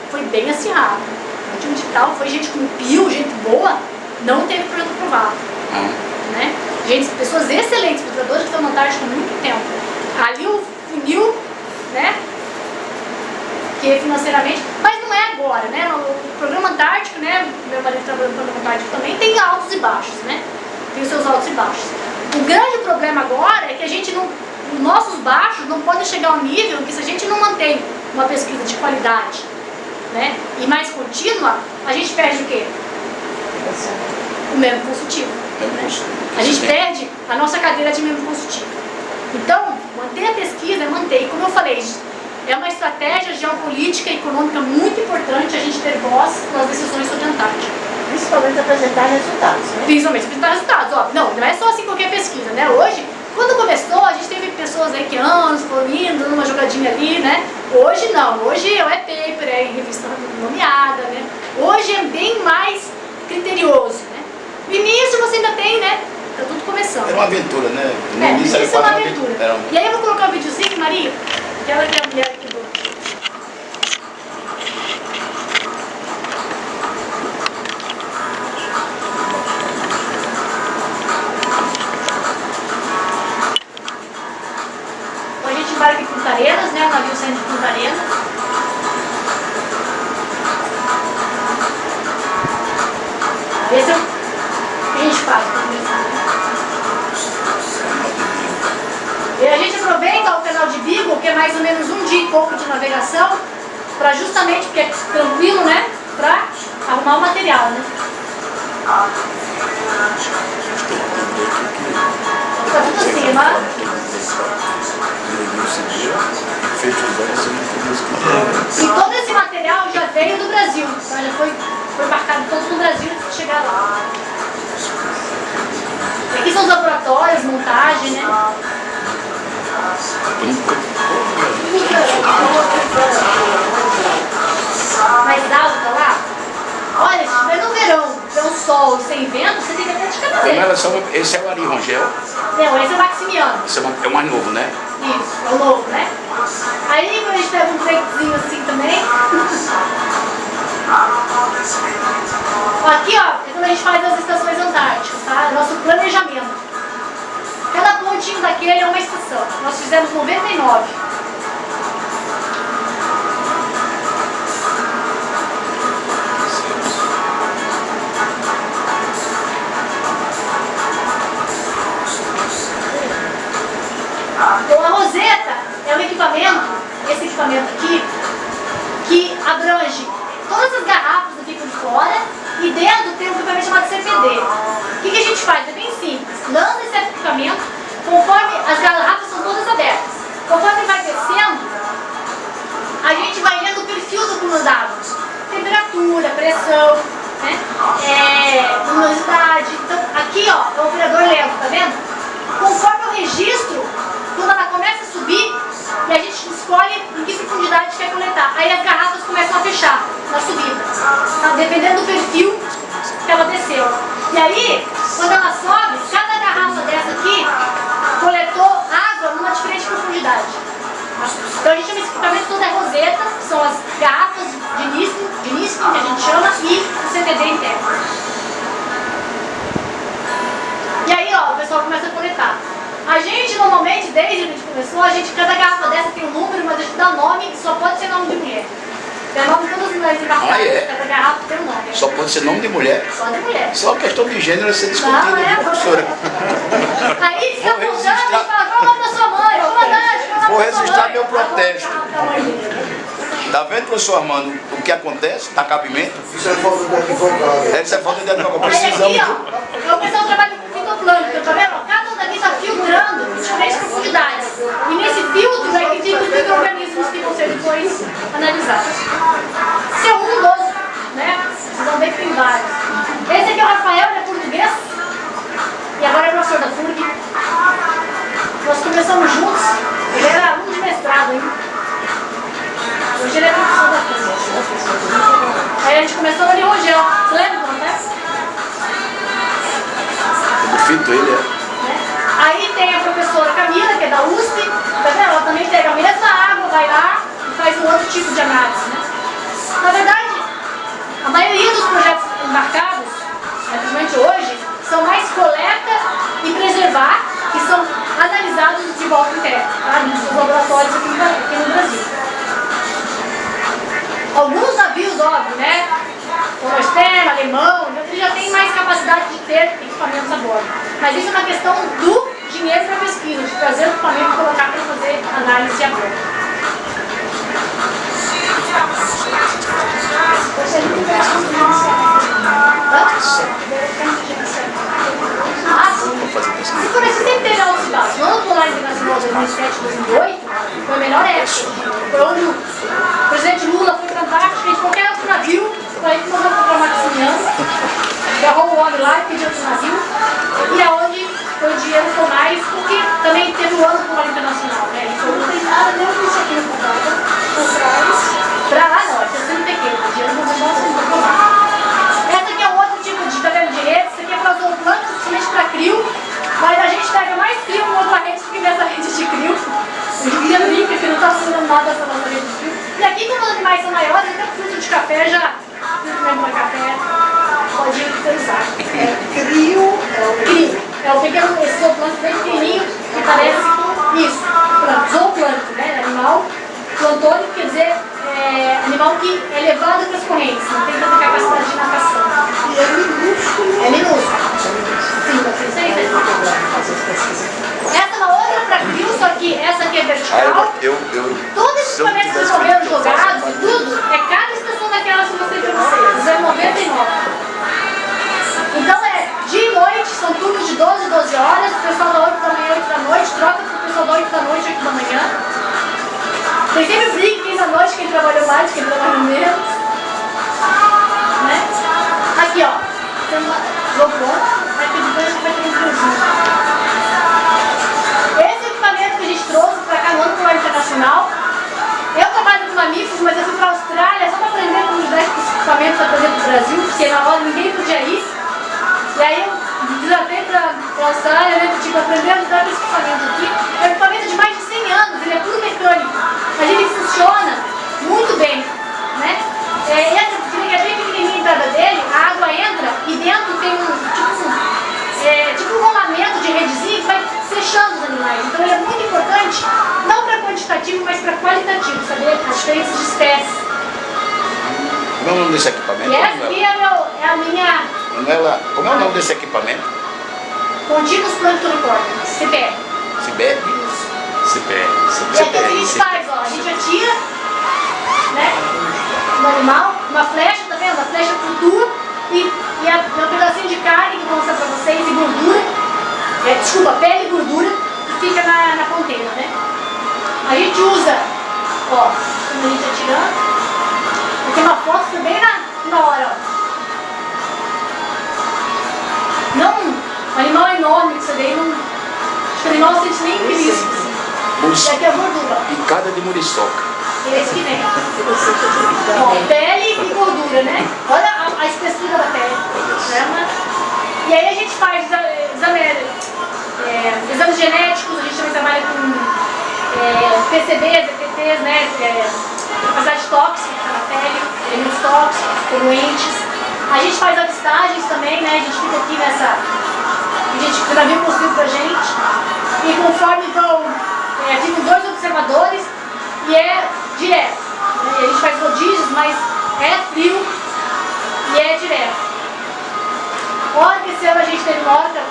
foi bem acirrado. O último edital foi gente com pio, gente boa, não teve projeto aprovado. Né? Gente, pessoas excelentes, pesquisadores que estão na Antártica há muito tempo. Ali o funil, né? porque financeiramente, mas não é agora, né? O programa Antártico, né? Meu marido trabalha no programa Antártico também, tem altos e baixos, né? Tem os seus altos e baixos. O grande problema agora é que a gente não, os nossos baixos não podem chegar ao nível que, se a gente não mantém uma pesquisa de qualidade, né, e mais contínua, a gente perde o quê? O membro consultivo. Né? A gente perde a nossa cadeira de membro consultivo. Então, manter a pesquisa é manter. E como eu falei, é uma estratégia geopolítica e econômica muito importante a gente ter voz nas decisões sobre a Antártica. Principalmente apresentar resultados, né? Principalmente apresentar resultados, óbvio. Não é só assim qualquer pesquisa, né? Hoje, quando começou, a gente teve pessoas aí que anos foram indo, dando uma jogadinha ali, né? Hoje não, hoje é paper, é em revista nomeada, né? Hoje é bem mais criterioso, né? No início você ainda tem, né? Tá tudo começando. Era uma aventura, né? No Isso é uma quase aventura. E aí eu vou colocar um videozinho, Maria, aquela que é a mulher aqui do... A gente embarca em Punta Arenas, né? O navio saindo de Punta Arenas. Esse é o que a gente faz para começar, né? E a gente aproveita o canal de Beagle, que é mais ou menos um dia e pouco de navegação, para justamente, porque é tranquilo, né? Para arrumar o material, né? Tá tudo assim, mas... E todo esse material já veio do Brasil, tá? Já foi embarcado todo no Brasil antes de chegar lá. E aqui são os laboratórios, montagem, né? Mais alta lá? Olha, se estiver no verão, tiver um sol e sem vento, você tem que até de camiseta. Esse é o Ari Rangel. Não, esse é o Maximiano. Esse é o mais novo, né? Isso, é o novo, né? Aí quando a gente pega um trequezinho assim também. Aqui, ó, é quando a gente faz as estações antárticas, tá? Nosso planejamento. Cada pontinho daquele é uma estação. Nós fizemos 99. Então a roseta é um equipamento, esse equipamento aqui, que abrange todas as garrafas do tipo de fora e dentro tem um equipamento chamado CPD. O que a gente faz? É bem simples. Lança esse equipamento, conforme as garrafas são todas abertas. Conforme vai descendo, a gente vai vendo o perfil do cúmulo d'água. Temperatura, pressão, né? luminosidade. Então aqui, ó, é o operador lento, tá vendo? Conforme o registro, quando ela começa a subir, e a gente escolhe em que profundidade quer coletar. Aí as garrafas começam a fechar na subida, tá? Dependendo do perfil que ela desceu. E aí, quando ela sobe, cada garrafa dessa aqui coletou água numa diferente profundidade. Então a gente chama esse equipamento todo é roseta, que são as garrafas de níspel, que a gente chama, e o CTD interno. E aí, ó, o pessoal começa a coletar. A gente, normalmente, desde que a gente começou, cada garrafa dessa tem um número, mas a gente dá nome, e só pode ser nome de mulher. Tem nome de todas as mulheres embarcadas, cada garrafa tem um nome. Só pode ser nome de mulher? Só de mulher. Isso é uma questão de gênero a ser discutida, Não, professora. Aí fica Vou apontando e registrar- fala, qual é o nome da sua mãe? Comandante, Vou registrar meu protesto. Tá vendo, professor Armando, o que acontece? Dá cabimento? Isso é falta de advogado. Isso é falta de advogado. Aí Precisamos aqui, de... ó, o pessoal trabalha com fitoplâncton, tá vendo? Cada um daqui está filtrando em diferentes profundidades. E nesse filtro é que fica os micro-organismos que vão ser depois analisados. Esse é um dos, né? Vocês vão ver que tem vários. Esse aqui é o Rafael, ele é português. E agora é professor da FURG. Nós começamos juntos. Ele era aluno de mestrado ainda. Hoje ele é professor da FURG. Aí a gente começou no Ari Rangel. Você lembra do acontece? Fito ele, Né? Aí tem a professora Camila, que é da USP, tá vendo? Ela também pega a mesma água, vai lá e faz um outro tipo de análise, né? Na verdade, a maioria dos projetos embarcados, principalmente hoje, são mais coleta e preservar, que são analisados de volta interna, tá? Nos laboratórios aqui no Brasil. óbvio, né? Como externo, alemão, ele já tem mais capacidade de ter equipamentos a bordo. Mas isso é uma questão do dinheiro para pesquisa, de trazer o equipamento e colocar para fazer análise a bordo. Se a gente tivesse um financiamento, Se for assim, sempre teve altos e baixos. No ano Polar Internacional 2007 2008, foi a melhor época. Foi onde o presidente Lula foi fantástico, fez qualquer outro navio, aí que mandou para o Maximiano, agarrou o homem lá e pediu outro navio, e aonde foi o dinheiro foi mais, porque também teve o ano Polar Internacional, né? E foi não tem nada, nem isso aqui no programa, por trás. pra lá não, é sendo pequeno, o dinheiro não vai dar. Essa aqui é um outro tipo de tabela de rede, isso aqui é para zooplâncton, principalmente para crio, mas a gente pega mais crio em outra rede do que nessa rede de crio. A gente brinca que não está funcionando nada essa nossa rede de crio. E aqui, como os animais são maiores, até o fruto de café já, fruto mesmo de café, pode ser usado. Crio, Crio, é o pequeno, esse zooplâncton bem pequenininho, que parece isso, zooplâncton, né, animal plantônico, quer dizer, animal que é levado para as correntes, não tem tanta capacidade de natação. e é minúsculo. É minúsculo. Sim, você sei. Essa é uma outra para crio, só que essa aqui é vertical. Todos os equipamentos que desenvolveram jogados e tudo, é cada estação daquelas que eu mostrei para vocês, 0,99. Então dia e noite, são turnos de 12 horas, o pessoal da 8 da manhã, 8 da noite, troca para o pessoal da 8 da noite, 8 da manhã. Tem sempre briga, quem da noite, quem trabalhou mais, quem trabalhou menos. Né? Aqui, ó. Tem uma GoPro. Aqui depois a gente vai ter um videozinho. Esse equipamento que a gente trouxe para cá no ano Polar Internacional. Eu trabalho com mamíferos, mas eu fui para a Austrália só para aprender como usar esses equipamentos para trazer para o Brasil, porque na hora ninguém podia ir. E aí eu desafei para a Austrália, né, tipo, aprender a usar esse equipamento aqui. É um equipamento de mais de 100 anos, ele é puro mecânico. Mas ele funciona muito bem, né? Essa que é bem pequenininha a entrada dele, a água entra e dentro tem tipo um rolamento de redezinha que vai fechando os animais. Então ele é muito importante, não para quantitativo, mas para qualitativo, saber as diferenças de espécies. Como é o nome desse equipamento? E essa aqui é a minha... Manuela, como é o nome desse equipamento? Continuous Plankton Recorder, CPR. CBR? CBR. E aqui o que a gente faz, ó, a gente atira, né, no animal, uma flecha, tá vendo? A flecha flutua e um pedacinho de carne que eu vou mostrar pra vocês, e gordura, desculpa, pele e gordura, que fica na ponteira, né? A gente usa, ó, quando a gente atirando, aqui uma foto que foi bem na hora, ó. Não, um animal enorme, que você vê, não, acho que o animal não sente nem risco, assim. E aqui é a gordura, ó. Picada de muriçoca. Esse que vem. Ó, pele e gordura, né? Olha a espessura da pele. E aí a gente faz exames genéticos, a gente também trabalha com PCBs, EPTs, né? Capacidade tóxica na pele, elementos tóxicos, poluentes. A gente faz avistagens também, né? A gente fica aqui nessa... A gente o navio construído pra gente. E conforme vão... ficam 2 observadores e é direto. Né? A gente faz rodízios, mas é frio e é direto. Orca, esse ano a gente teve uma orca,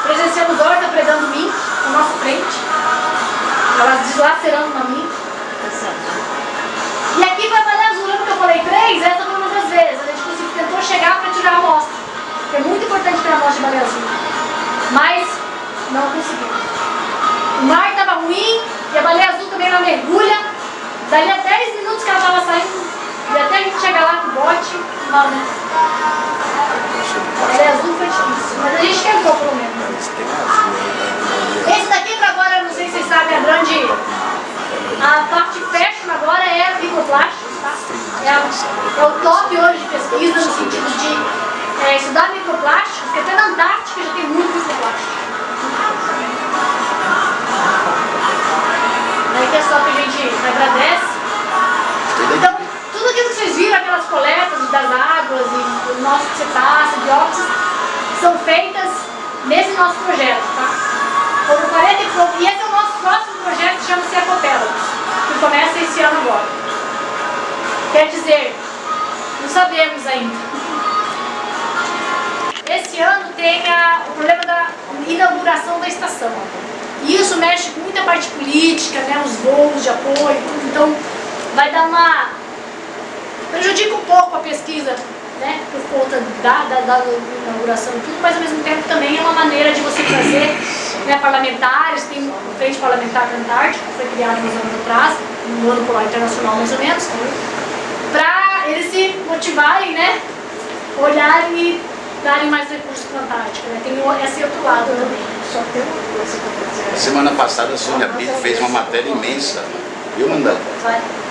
presenciamos orca predando mink na nossa frente. Ela deslacerando uma mink. E aqui foi a baleia azul, lembra que eu falei 3? Essa foi uma das vezes. A gente tentou chegar para tirar a amostra. É muito importante ter a amostra de baleia azul. Mas não conseguimos. O mar estava ruim e a baleia azul também ela mergulha. Dali a 10 minutos que ela estava saindo, e até a gente chegar lá com o bote, não, né? A baleia azul foi difícil, mas a gente tentou pelo menos. Esse daqui para agora, não sei se vocês sabem, a parte fashion agora é microplásticos, tá? É o top hoje de pesquisa no sentido de estudar microplásticos, porque até na Antártica já tem muito microplástico. Que é só que a gente agradece. Então, tudo aquilo que vocês viram, aquelas coletas das águas e do nosso cetáceo, biópsias, são feitas nesse nosso projeto, tá? Foram 40 e pouco. E esse é o nosso próximo projeto, que chama-se Ecopélagos, que começa esse ano agora. Quer dizer, Não sabemos ainda. Esse ano tem o problema da inauguração da estação. E isso mexe com muita parte política, né, os voos de apoio, tudo. Então vai dar prejudica um pouco a pesquisa, né, por conta da inauguração e tudo, mas ao mesmo tempo também é uma maneira de você trazer, né, parlamentares. Tem uma frente parlamentar da Antártica, que foi criada uns anos atrás, no ano polar internacional mais ou menos, para eles se motivarem, né, olharem e darem mais recursos para a Antártica, né? Tem esse outro lado também. Só tem uma coisa que eu vou dizer. Semana passada a Sônia Bride fez uma matéria imensa, viu, Nanda?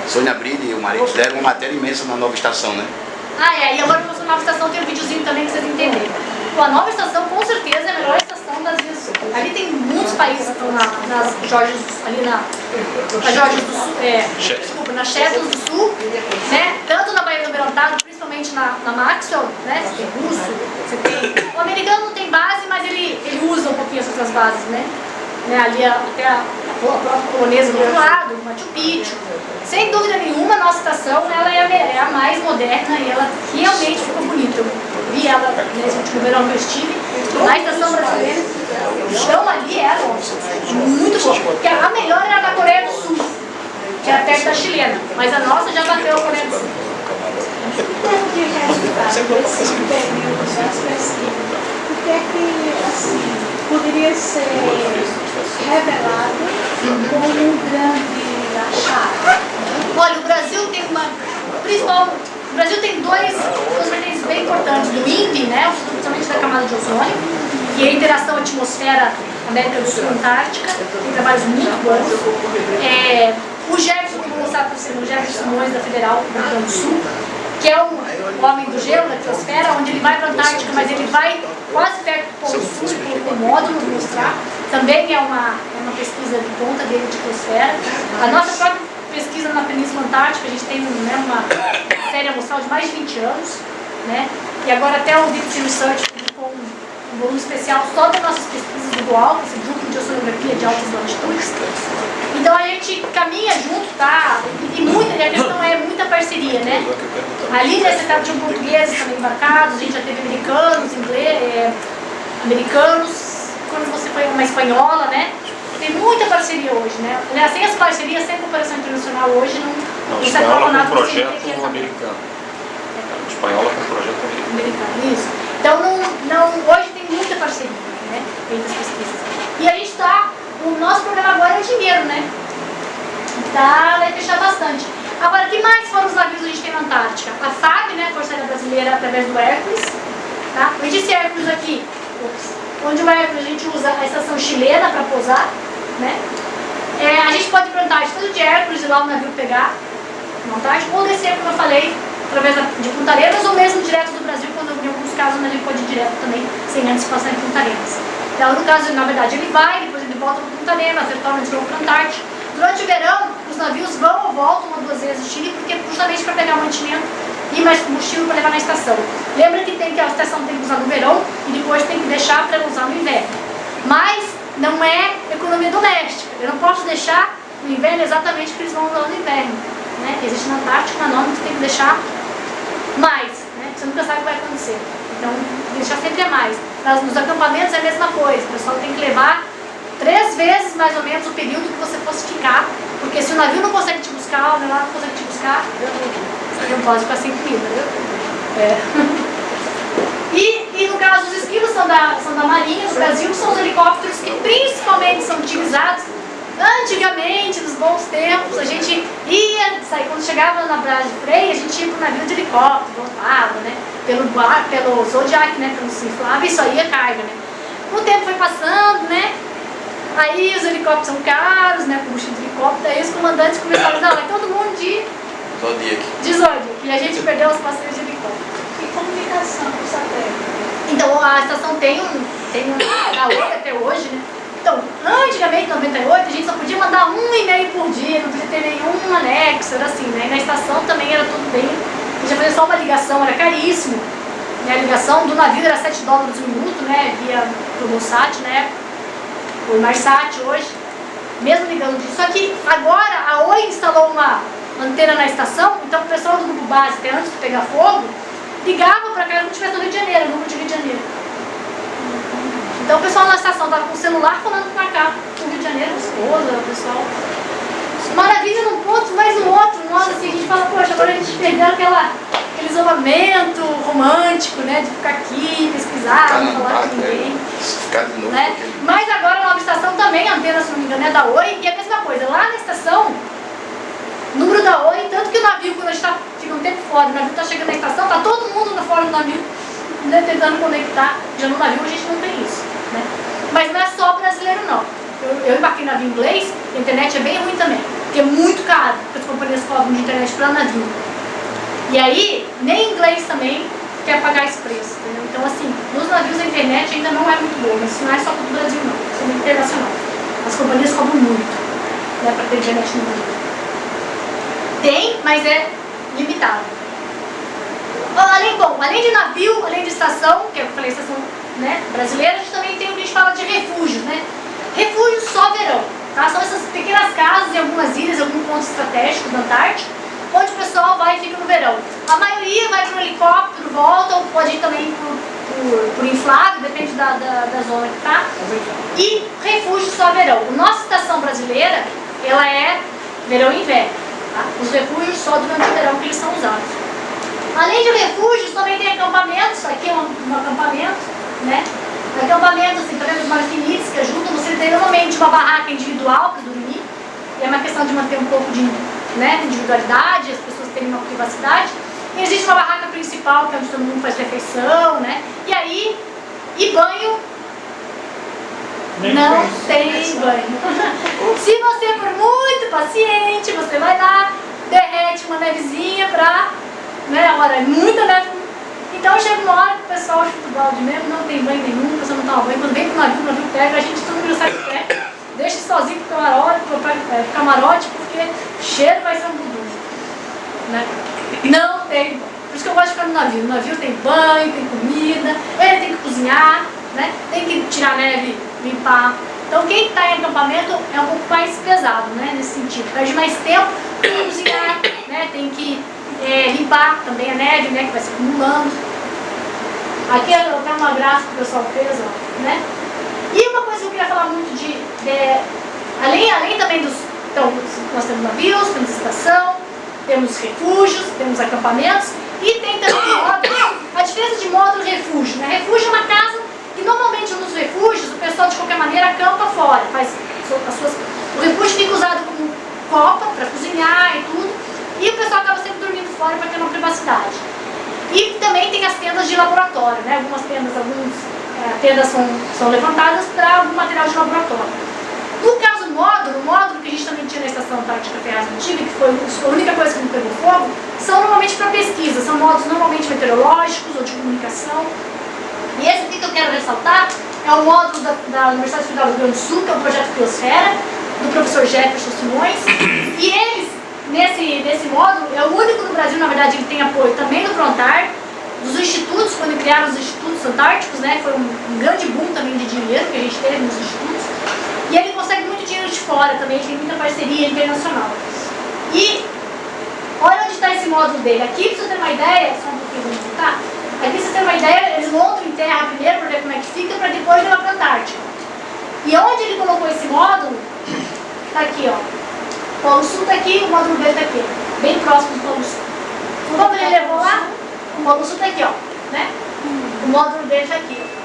Sônia Bride e o marido deram uma matéria imensa na nova estação, né? E agora na nova estação tem um videozinho também que vocês entenderem. A nova estação com certeza é a melhor estação das Ilhas do Sul. Ali tem muitos países que estão nas Geórgias, ali na Geórgias do Sul, desculpa, nas Shetlands do Sul, né? Tanto na Baía do Almirantado, principalmente na Maxwell, né? Você tem russo, você tem... O americano não tem base, mas ele usa um pouquinho essas outras bases, né? Ali até a própria polonesa do outro lado, Machu Picchu. Sem dúvida nenhuma, a nossa estação ela é a mais moderna e ela realmente ficou bonita. Eu vi ela nesse último verão que eu estive, na estação brasileira. O chão ali era muito bom. Porque a melhor era da Coreia do Sul, que era perto da chilena, mas a nossa já bateu a Coreia do Sul. Em termos de resultado desse período das pesquisas, o que é que, assim, poderia ser revelado como um grande achado? Olha, o Brasil tem o Brasil tem duas vertentes bem importantes do INPE, né, principalmente da camada de ozônio, que é a interação atmosfera América do Sul Antártica, tem trabalhos muito bons. O Jefferson, que eu vou mostrar para vocês, o Jefferson Simões da Federal do Rio Grande do Sul, que é o homem do gelo, da atmosfera, onde ele vai para a Antártica, mas ele vai quase perto do Polo Sul, tem módulo de mostrar. Também é uma pesquisa de ponta dele de atmosfera. A nossa própria pesquisa na Península Antártica, a gente tem, né, uma série amostral de mais de 20 anos, né? E agora até o Deep Sea Research publicou um volume especial só das nossas pesquisas do GOAL, esse grupo de oceanografia de altas latitudes. Então a gente caminha junto, tá? E a questão é muita parceria, né? Ali nesse estado tinham portugueses também embarcados, a gente já teve americanos, quando você foi uma espanhola, né? Tem muita parceria hoje, né? Aliás, sem as parcerias, sem a cooperação internacional hoje, não se aprova nada. Com projeto americano. Espanhola com projeto americano. Isso. Então, hoje tem muita parceria, né? Entre as pesquisas. E a gente o nosso programa agora é o dinheiro, né? Vai fechar bastante. Agora, o que mais foram os navios que a gente tem na Antártica? A FAB, né? A Força Aérea Brasileira, através do Hércules. Tá? Eu disse Hércules aqui. Onde o Hércules a gente usa a estação chilena para pousar, né? A gente pode ir para a Antártica tanto de Hércules e lá o navio pegar na Antártica, ou descer, como eu falei, através de Punta Arenas, ou mesmo direto do Brasil, quando em alguns casos o navio pode ir direto também, sem antes passar em Punta Arenas. Então, no caso, na verdade, ele vai, depois ele volta para Punta Arenas, retorna de novo para a Antártica. Durante o verão, os navios vão ou voltam uma ou duas vezes no Chile, porque justamente para pegar mantimento e mais combustível para levar na estação. Lembra que a estação tem que usar no verão e depois tem que deixar para usar no inverno. Mas não é economia doméstica. Eu não posso deixar no inverno exatamente porque eles vão usar no inverno. Né? Existe na Antártica uma norma que você tem que deixar mais, né? Você nunca sabe o que vai acontecer. Então, deixar sempre a mais. Nos acampamentos é a mesma coisa. O pessoal tem que levar 3 vezes mais ou menos o período que você fosse ficar, porque se o navio não consegue te buscar, o menor não consegue te buscar, você não pode ficar sem comida, viu? E no caso, os esquilos são da Marinha do Brasil, são os helicópteros que principalmente são utilizados antigamente, nos bons tempos. A gente quando chegava na Brás de Freia, a gente ia para o navio de helicóptero, voltava, né? Pelo Zodiac, né? Pelo Ciflava, isso aí é carga, né? O tempo foi passando, né? Aí os helicópteros são caros, né? Combustível de helicóptero, aí os comandantes começaram a vai todo mundo de Zodiac. E a gente perdeu os passeios de helicóptero. E comunicação com satélite? Então a estação tem da outra até hoje, né? Então, antigamente, em 98, a gente só podia mandar 1 e-mail por dia, não podia ter nenhum anexo, era assim, né? E na estação também era tudo bem, a gente ia fazer só uma ligação, era caríssimo. Né? A ligação do navio era $7 o minuto, né? Via Promosat, né? O Inmarsat hoje, mesmo ligando disso. Só que agora a Oi instalou uma antena na estação, então o pessoal do Grupo base até antes de pegar fogo, ligava para cá como se estivesse no Rio de Janeiro, no Rio de Janeiro. Então o pessoal na estação estava com o celular falando para cá, no Rio de Janeiro, esposa, o pessoal. Maravilha num ponto, mas no outro, nossa, assim, a gente fala, poxa, agora a gente perdeu aquele isolamento romântico, né, de ficar aqui, pesquisar, não falar com ninguém. Ficar de novo. Né? Mas agora a nova estação também, a antena, se não me engano, é da Oi, e é a mesma coisa, lá na estação, número da Oi, tanto que o navio, quando a gente fica um tempo fora, o navio está chegando na estação, está todo mundo fora do navio, né, tentando conectar, já no navio a gente não tem isso, né? Mas não é só brasileiro não, eu embarquei no navio inglês, a internet é bem ruim também, porque é muito caro, porque as companhias cobram de internet para navio, e aí, nem inglês também quer pagar esse preço, entendeu? Então assim, nos navios a internet ainda não é muito boa, mas isso não é só para o Brasil não, isso é internacional, as companhias cobram muito, né, para ter internet no navio. Tem, mas é limitado. Além de navio, além de estação, que eu falei estação, né, brasileira, a gente também tem o que a gente fala de refúgios, né? Refúgios só verão, tá? São essas pequenas casas em algumas ilhas, em algum ponto estratégico da Antártica, onde o pessoal vai e fica no verão. A maioria vai para o helicóptero, volta, ou pode ir também por inflável, depende da zona que tá. E refúgio só verão. A nossa estação brasileira, ela é verão e inverno. Tá? Os refúgios só durante o verão que eles são usados. Além de refúgios, também tem acampamentos. Aqui é um acampamento, né? Acampamento, assim, tá vendo os marfinites que ajudam. Você tem normalmente uma barraca individual para dormir. E é uma questão de manter um pouco de, né, individualidade, as pessoas terem uma privacidade. E existe uma barraca principal, que é onde todo mundo faz refeição, né? E aí, e banho, não tem banho. Se você for muito paciente, você vai lá, derrete uma nevezinha pra, né, olha, é muita neve. Então chega uma hora que o pessoal chuta o balde mesmo, não tem banho nenhum, a pessoa não toma banho. Quando vem pro navio, o navio pega, a gente todo mundo sai de pé, deixa sozinho pro camarote, porque o cheiro vai ser um budu, né? Não tem banho. Por isso que eu gosto de ficar no navio. No navio tem banho, tem comida, ele tem que cozinhar, né? Tem que tirar neve, limpar. Então quem está em acampamento é um pouco mais pesado, né? Nesse sentido. Perde mais tempo para cozinhar, né? Tem que limpar também a neve, né? Que vai se acumulando. Aqui até uma graça que o pessoal fez, ó, né? E uma coisa que eu queria falar muito além também dos... Então, nós temos navios, temos estação, temos refúgios, temos acampamentos e tem também módulos. A diferença de módulo e refúgio, né? Refúgio é uma casa e normalmente nos refúgios o pessoal de qualquer maneira acampa fora, o refúgio fica usado como copa para cozinhar e tudo, e o pessoal acaba sempre dormindo fora para ter uma privacidade. E também tem as tendas de laboratório, né? Algumas tendas são levantadas para algum material de laboratório. No caso o módulo que a gente também tinha na Estação Antártica Ferraz Antiga, que foi a única coisa que não pegou fogo, são normalmente para pesquisa, são módulos normalmente meteorológicos ou de comunicação. E esse aqui que eu quero ressaltar é o módulo da Universidade Federal do Rio Grande do Sul, que é o projeto Biosfera, do professor Jefferson Simões. E eles, nesse módulo, é o único no Brasil, na verdade, ele tem apoio também do Prontar, dos institutos, quando criaram os institutos antárticos, né, foi um grande boom também de dinheiro que a gente teve nos institutos. E ele consegue muito dinheiro de fora também, tem muita parceria internacional. E olha onde está esse módulo dele. Aqui, para você ter uma ideia, só um pouquinho, vamos voltar. Aqui, para você ter uma ideia, eles montam em terra primeiro para ver como é que fica, para depois levar para a Antártica. E onde ele colocou esse módulo, está aqui, ó. O Polo Sul está aqui, o módulo dele está aqui, bem próximo do Polo Sul. Como ele levou lá, o Polo Sul está aqui, ó, né? O módulo dele está aqui, ó.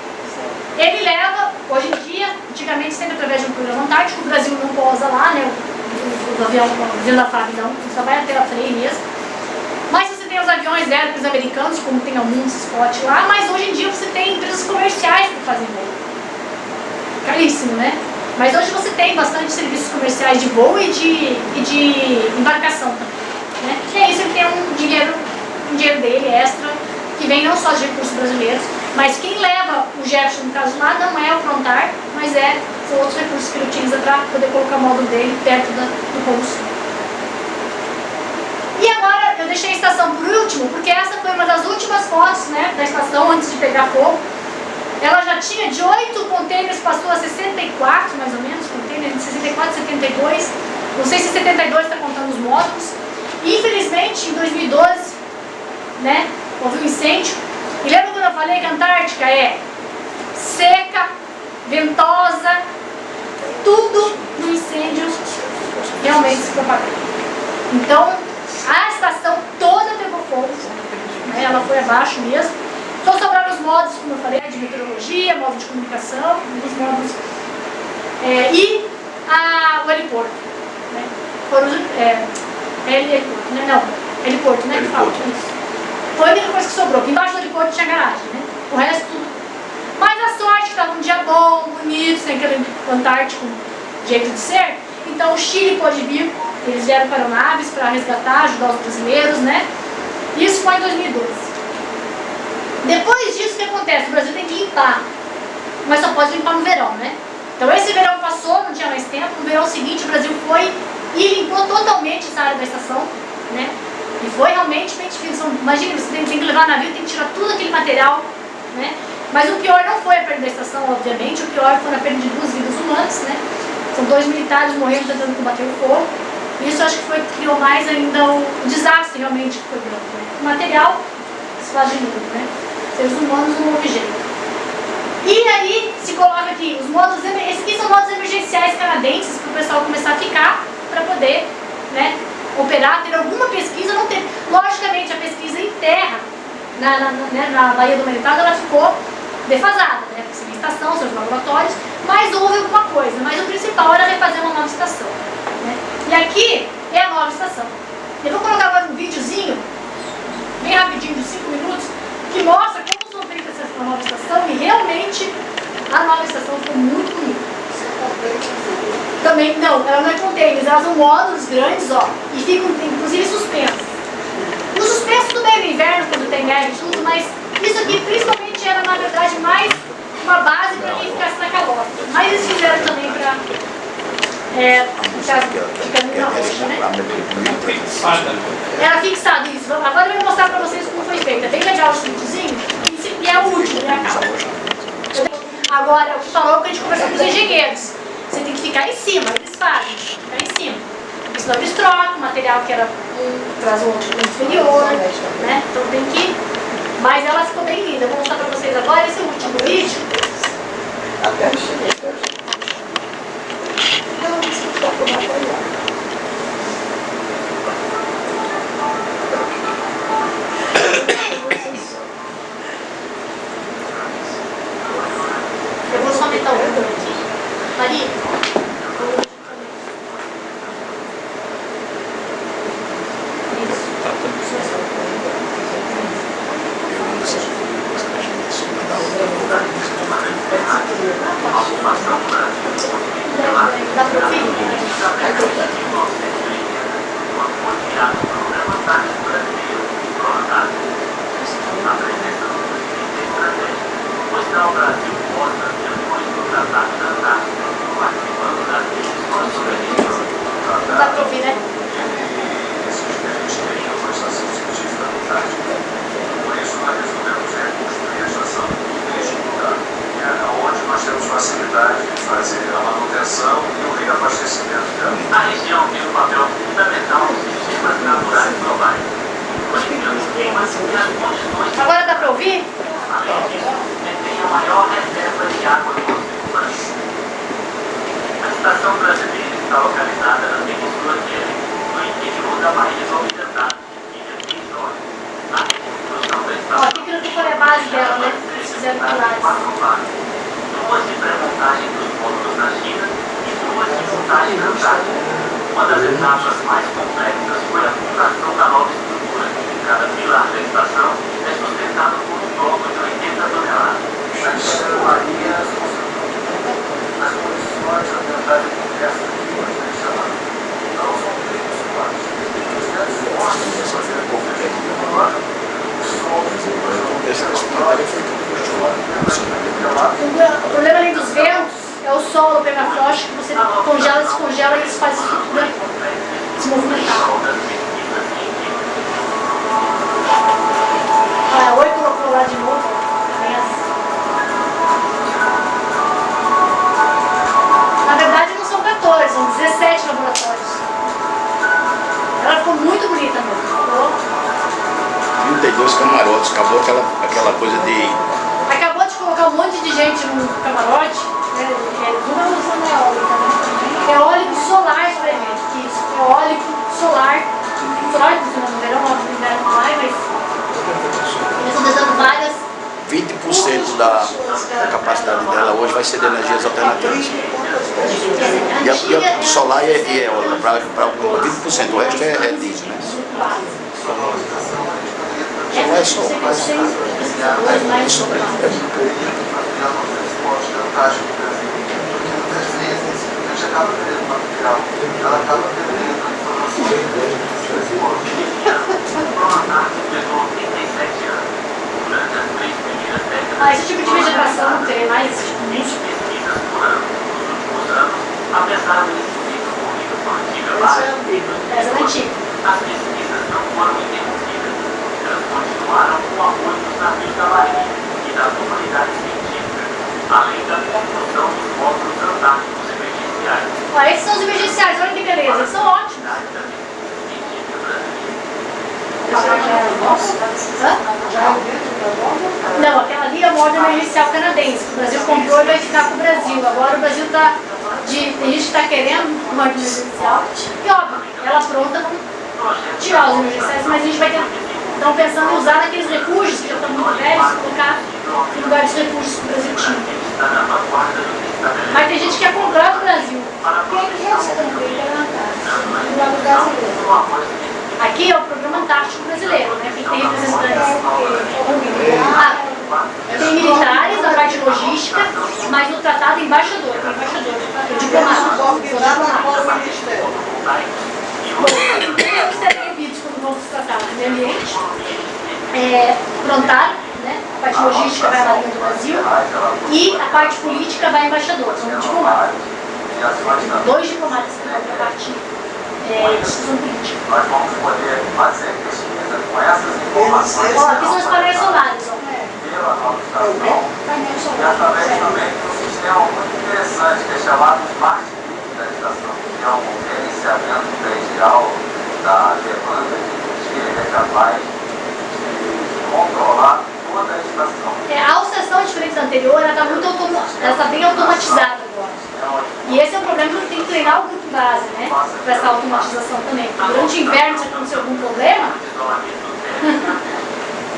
Ele leva, hoje em dia, antigamente sempre através de um programa antártico, o Brasil não posa lá, né? O avião da FAB não, só vai até a freio mesmo. Mas você tem os aviões Hércules americanos, como tem alguns spot lá, mas hoje em dia você tem empresas comerciais que fazem voo. Caríssimo, né? Mas hoje você tem bastante serviços comerciais de voo e de embarcação também, né? E é isso, ele tem um dinheiro dele extra, que vem não só de recursos brasileiros, mas quem leva o Jefferson, no caso lá, não é o Prontar, mas são outros recursos que ele utiliza para poder colocar o módulo dele perto do Polo Sul. E agora eu deixei a estação por último, porque essa foi uma das últimas fotos, né, da estação antes de pegar fogo. Ela já tinha de 8 containers, passou a 64 mais ou menos, containers de 64, 72, não sei se 72 está contando os módulos. E, infelizmente, em 2012, houve um incêndio. E lembra quando eu falei que a Antártica é seca, ventosa, tudo no incêndio realmente se propagou. Então, a estação toda pegou fogo, né? Ela foi abaixo mesmo. Só sobraram os módulos, como eu falei, de meteorologia, módulo de comunicação, os módulos, e o heliporto. Né? Foram heliporto, né? Não, heliporto, né? Que fala isso. Foi a única coisa que sobrou, porque embaixo do heliporto tinha garagem, né? O resto tudo. Mas a sorte que estava um dia bom, bonito, sem aquele Antártico jeito de ser. Então o Chile pôde vir, eles vieram para aeronaves para resgatar, ajudar os brasileiros, né? Isso foi em 2012. Depois disso, o que acontece? O Brasil tem que limpar, mas só pode limpar no verão, né? Então esse verão passou, não tinha mais tempo. No verão seguinte, o Brasil foi e limpou totalmente essa área da estação, né? E foi realmente bem difícil. Imagina, você tem que levar navio, tem que tirar tudo aquele material, né? Mas o pior não foi a perda da estação, obviamente. O pior foi a perda de 2 vidas humanas, né? São 2 militares morrendo tentando combater o fogo. Isso acho que criou mais ainda o desastre realmente que foi grande, né? O material se faz de novo, né? Seres humanos não houve jeito. E aí se coloca aqui os módulos, esses aqui são módulos emergenciais canadenses para o pessoal começar a ficar, para poder, né, operar, ter alguma pesquisa, não ter. Logicamente a pesquisa em terra, na Baía do Maritado, ela ficou defasada, né? Porque a estação, seus laboratórios, mas houve alguma coisa. Mas o principal era refazer uma nova estação, né? E aqui é a nova estação. Eu vou colocar agora um videozinho, bem rapidinho, de 5 minutos, que mostra como são feitas essa nova estação e realmente a nova estação ficou muito bonita. Também, não, ela não é containers, elas são módulos grandes, ó, e ficam inclusive suspensas. No suspenso tudo bem no inverno, quando tem neve e tudo, mas isso aqui principalmente era, na verdade, mais uma base para quem ficasse na calota. Mas eles fizeram também para caminho roxa, né? Era fixado isso. Agora eu vou mostrar para vocês como foi feito. É bem legal esse videozinho. E é o último, né? Agora, o que falou que a gente conversou com os engenheiros. Você tem que ficar em cima, eles fazem, ficar em cima. Porque senão eles trocam o material que era traz o outro inferior, né? Então tem que. Mas ela ficou bem linda. Eu vou mostrar pra vocês agora esse último vídeo. Até cheguei. Não, isso está com material. Eu vou só aumentar o outro aqui. Maria. Dá pra ouvir? Não dá pra ouvir, né? Facilidade de fazer a manutenção e o reabastecimento dela. A região tem um papel fundamental nos sistemas naturais globais. Agora dá pra ouvir? Além disso, detém a maior reserva de água do oceano. A estação brasileira está localizada na Península Quênia, no interior da Baía do Maritado, ilha de Vitória. A reconstrução da estação. Ó, aqui que foi a base dela, né? Eles fizeram pilares. 2 de pré-montagem dos módulos na China e 2 de montagem na Antártica. Uma das etapas mais complexas foi a fundação da nova estrutura. Cada pilar da estação é sustentado por um bloco de 80 toneladas. A engenharia, as condições ambientais diversas que hoje é chamado não são treinos suaves. Os grandes fortes de fazer a conferência o problema além dos ventos é o solo permafrost, que você congela, descongela e eles fazem a estrutura se movimentar. Ah, 8 colocou lá de novo. Na verdade não são 14, 32 camarotes, acabou aquela coisa de... Acabou de colocar um monte de gente no camarote, né? Tudo usando eólica, né? Eólico solar, por exemplo, que isso, eólico solar funciona no verão, no inverno não vai, mas eles estão dando várias. 20% da capacidade dela hoje vai ser de energias alternativas. E a solar e eólica, para 20%, o resto é diesel, né? Solar é sol, mas é isso Esse tipo de vegetação não teria mais esse tipo de pesquisas por ano nos últimos anos, apesar do investimento corrido por antiga base, essa é antiga. as pesquisas não foram interrompidas. Elas continuaram com o apoio dos navios da Marinha e da comunidade científica, além da construção dos módulos antárticos emergenciais. Esses são os emergenciais, olha que beleza, eles são ótimos. Da pesquisa científica brasileira. Não, aquela ali é a moda emergencial canadense. O Brasil comprou e vai ficar com o Brasil. Agora o Brasil está. Tem gente que está querendo uma ordem emergencial. E óbvio, ela pronta para tirar os emergenciais, mas a gente vai ter. Estão pensando em usar naqueles refúgios que já estão muito velhos, colocar em lugar dos refúgios que o Brasil tinha. Mas tem gente que quer comprar do Brasil. Quem que é esse também? Do lado brasileiro. Aqui é o Programa Antártico Brasileiro, né? Quem tem representantes. Tem militares, a parte logística, mas no tratado embaixador, tem embaixador, diplomático. Eles serão enviados quando vão se tratar do meio ambiente, prontário, né? A parte logística vai lá dentro do Brasil e a parte política vai embaixador, são diplomatas. 2 diplomatas que vão para a parte discussão política. Nós vamos poder fazer pesquisa com essas informações. Ó, aqui são os painéis solares, ó. Pela nova estação e através também de um sistema muito interessante que é chamado Smart Grid da estação, que é um gerenciamento predial da demanda de energia e é capaz de controlar toda a estação. A estação, diferente da anterior, ela está bem automatizada agora. E esse é o problema que tem que treinar o grupo base, né? Para essa automatização também. Porque durante o inverno, se acontecer algum problema,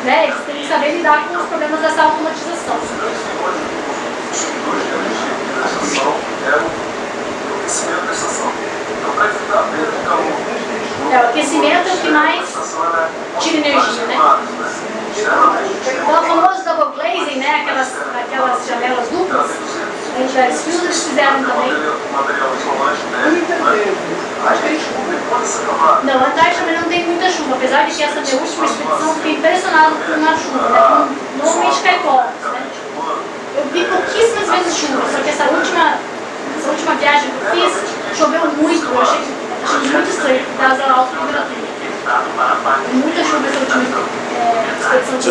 né, eles têm que saber lidar com os problemas dessa automatização. O aquecimento é o que mais tira energia, né? Então, o famoso double glazing, né? Aquelas janelas duplas, a gente vai fios, eles fizeram também. Não, a Antártida também não tem muita chuva, apesar de que essa minha última expedição eu fiquei impressionado na chuva, né? Normalmente cai povos, né? Eu vi pouquíssimas vezes chuva, só que essa última viagem que eu fiz, choveu muito, eu achei muito estranho, por causa da alta temperatura. Muita chuva essa última expedição de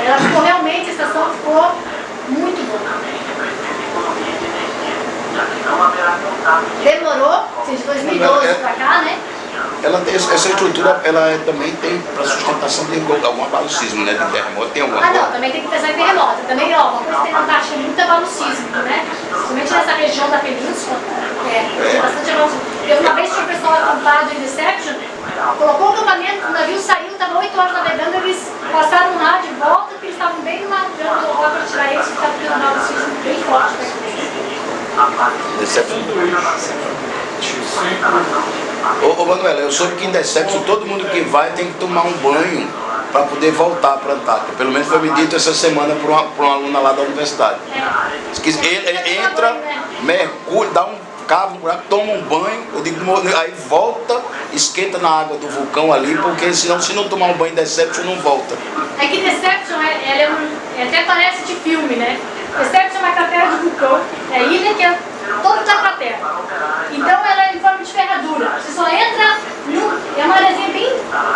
ela ficou realmente, a estação ficou muito boa. Demorou, de 2012 para cá, né? Ela tem essa estrutura, ela também tem para sustentação de algum abalo sísmico, né? De terremoto, tem alguma coisa? Não, também tem que pensar em terremoto. Também, ó, uma coisa que tem na Antártica é muito abalo sísmico, né? Principalmente nessa região da península, tem bastante abalo sísmico. Eu uma vez tinha um pessoal acampado em Deception, colocou o acampamento, o navio saiu, estava 8 horas navegando, eles passaram lá de volta, porque eles estavam bem numa grande voltar para tirar eles, porque estava tendo um abalo sísmico bem forte perto deles. Deception. Ô Manuela, eu soube que em Deception todo mundo que vai tem que tomar um banho para poder voltar para a Antártica. Pelo menos foi me dito essa semana por uma aluna lá da universidade. Ele entra, mergulha, dá um cavo, toma um banho, eu digo, aí volta, esquenta na água do vulcão ali, porque senão se não tomar um banho em Deception não volta. É que Deception, até parece de filme, né? Deception é uma cratera de vulcão, é a ilha que é toda da cratera. Então ela é em forma de ferradura. Você só entra, é uma areazinha bem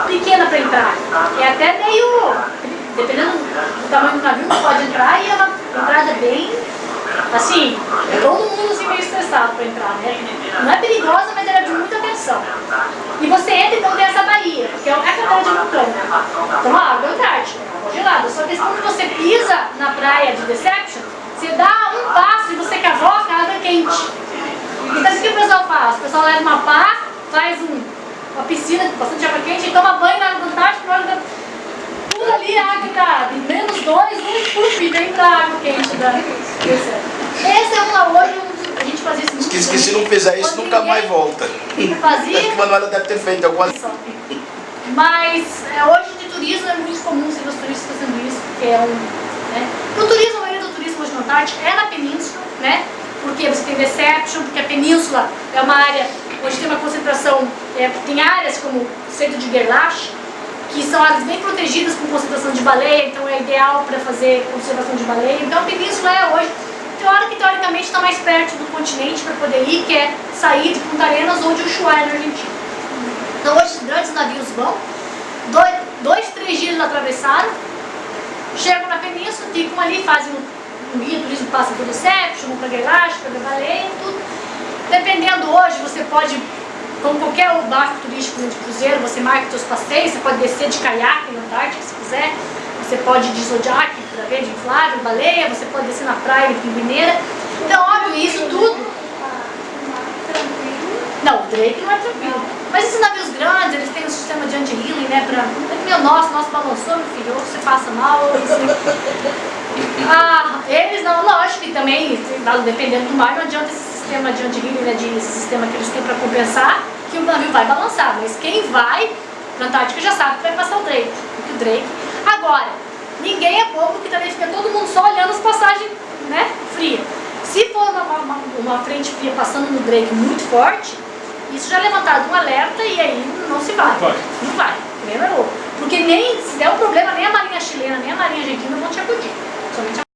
pequena para entrar. É até meio, dependendo do tamanho do navio, você pode entrar e é uma entrada bem, assim, todo mundo assim, meio estressado para entrar, né? Não é perigosa, mas ela é de muita tensão. E você entra, então tem essa baía, que é elevação da Então a água antártica, congelada. Só que quando você pisa na praia de Deception, você dá um passo e você cavoca, a água é quente. Então o que o pessoal faz? O pessoal leva uma pá, faz uma piscina com bastante água quente e toma banho na água antártica, pula ali a água tá em -2, e vem pra água quente da Deception. Esse é uma hoje, a gente fazia isso muito Diz que se não fizer isso, nunca mais volta. Fazia. Acho que a Manuela deve ter feito alguma Mas hoje de turismo é muito comum ser os turistas fazendo isso, porque é né? O turismo, a maioria do turismo hoje na Antártica é na península, né? Porque você tem Deception, porque a península é uma área onde tem uma concentração, tem áreas como o centro de Gerlach, que são áreas bem protegidas com concentração de baleia, então é ideal para fazer conservação de baleia. Então a península é hoje, teoricamente está mais perto do continente para poder ir, que é sair de Punta Arenas ou de Ushuaia, na Argentina. Então hoje os grandes navios vão, 2-3 dias eles atravessaram, chegam na península, ficam ali, fazem um guia turismo, passa por Deception, para Gerlach, para ver baleia, tudo. Dependendo hoje, você pode, como qualquer barco turístico de cruzeiro, você marca os seus passeios, você pode descer de caiaque na Antártica, se quiser, você pode ir de zodiac para ver de inflável, baleia, você pode descer na praia de pinguineira. Então, óbvio, isso tudo. Não, o Drake não é tranquilo. Mas esses navios grandes, eles têm um sistema de anti-healing, né? Nosso balançou, meu filho, ou você passa mal, ou assim. Eles não, lógico, e também, dependendo do mar, não adianta esse sistema de anti-healing, né? Esse sistema que eles têm para compensar, que o navio vai balançar. Mas quem vai na Antártica já sabe que vai passar o Drake. Agora, ninguém é bobo, que também fica todo mundo só olhando as passagens, né? Fria. Se for uma frente fria passando no Drake muito forte, isso já é levantado um alerta e aí não se vai. Não vai. Porque se der um problema, nem a marinha chilena, nem a marinha argentina vão te acudir. Somente a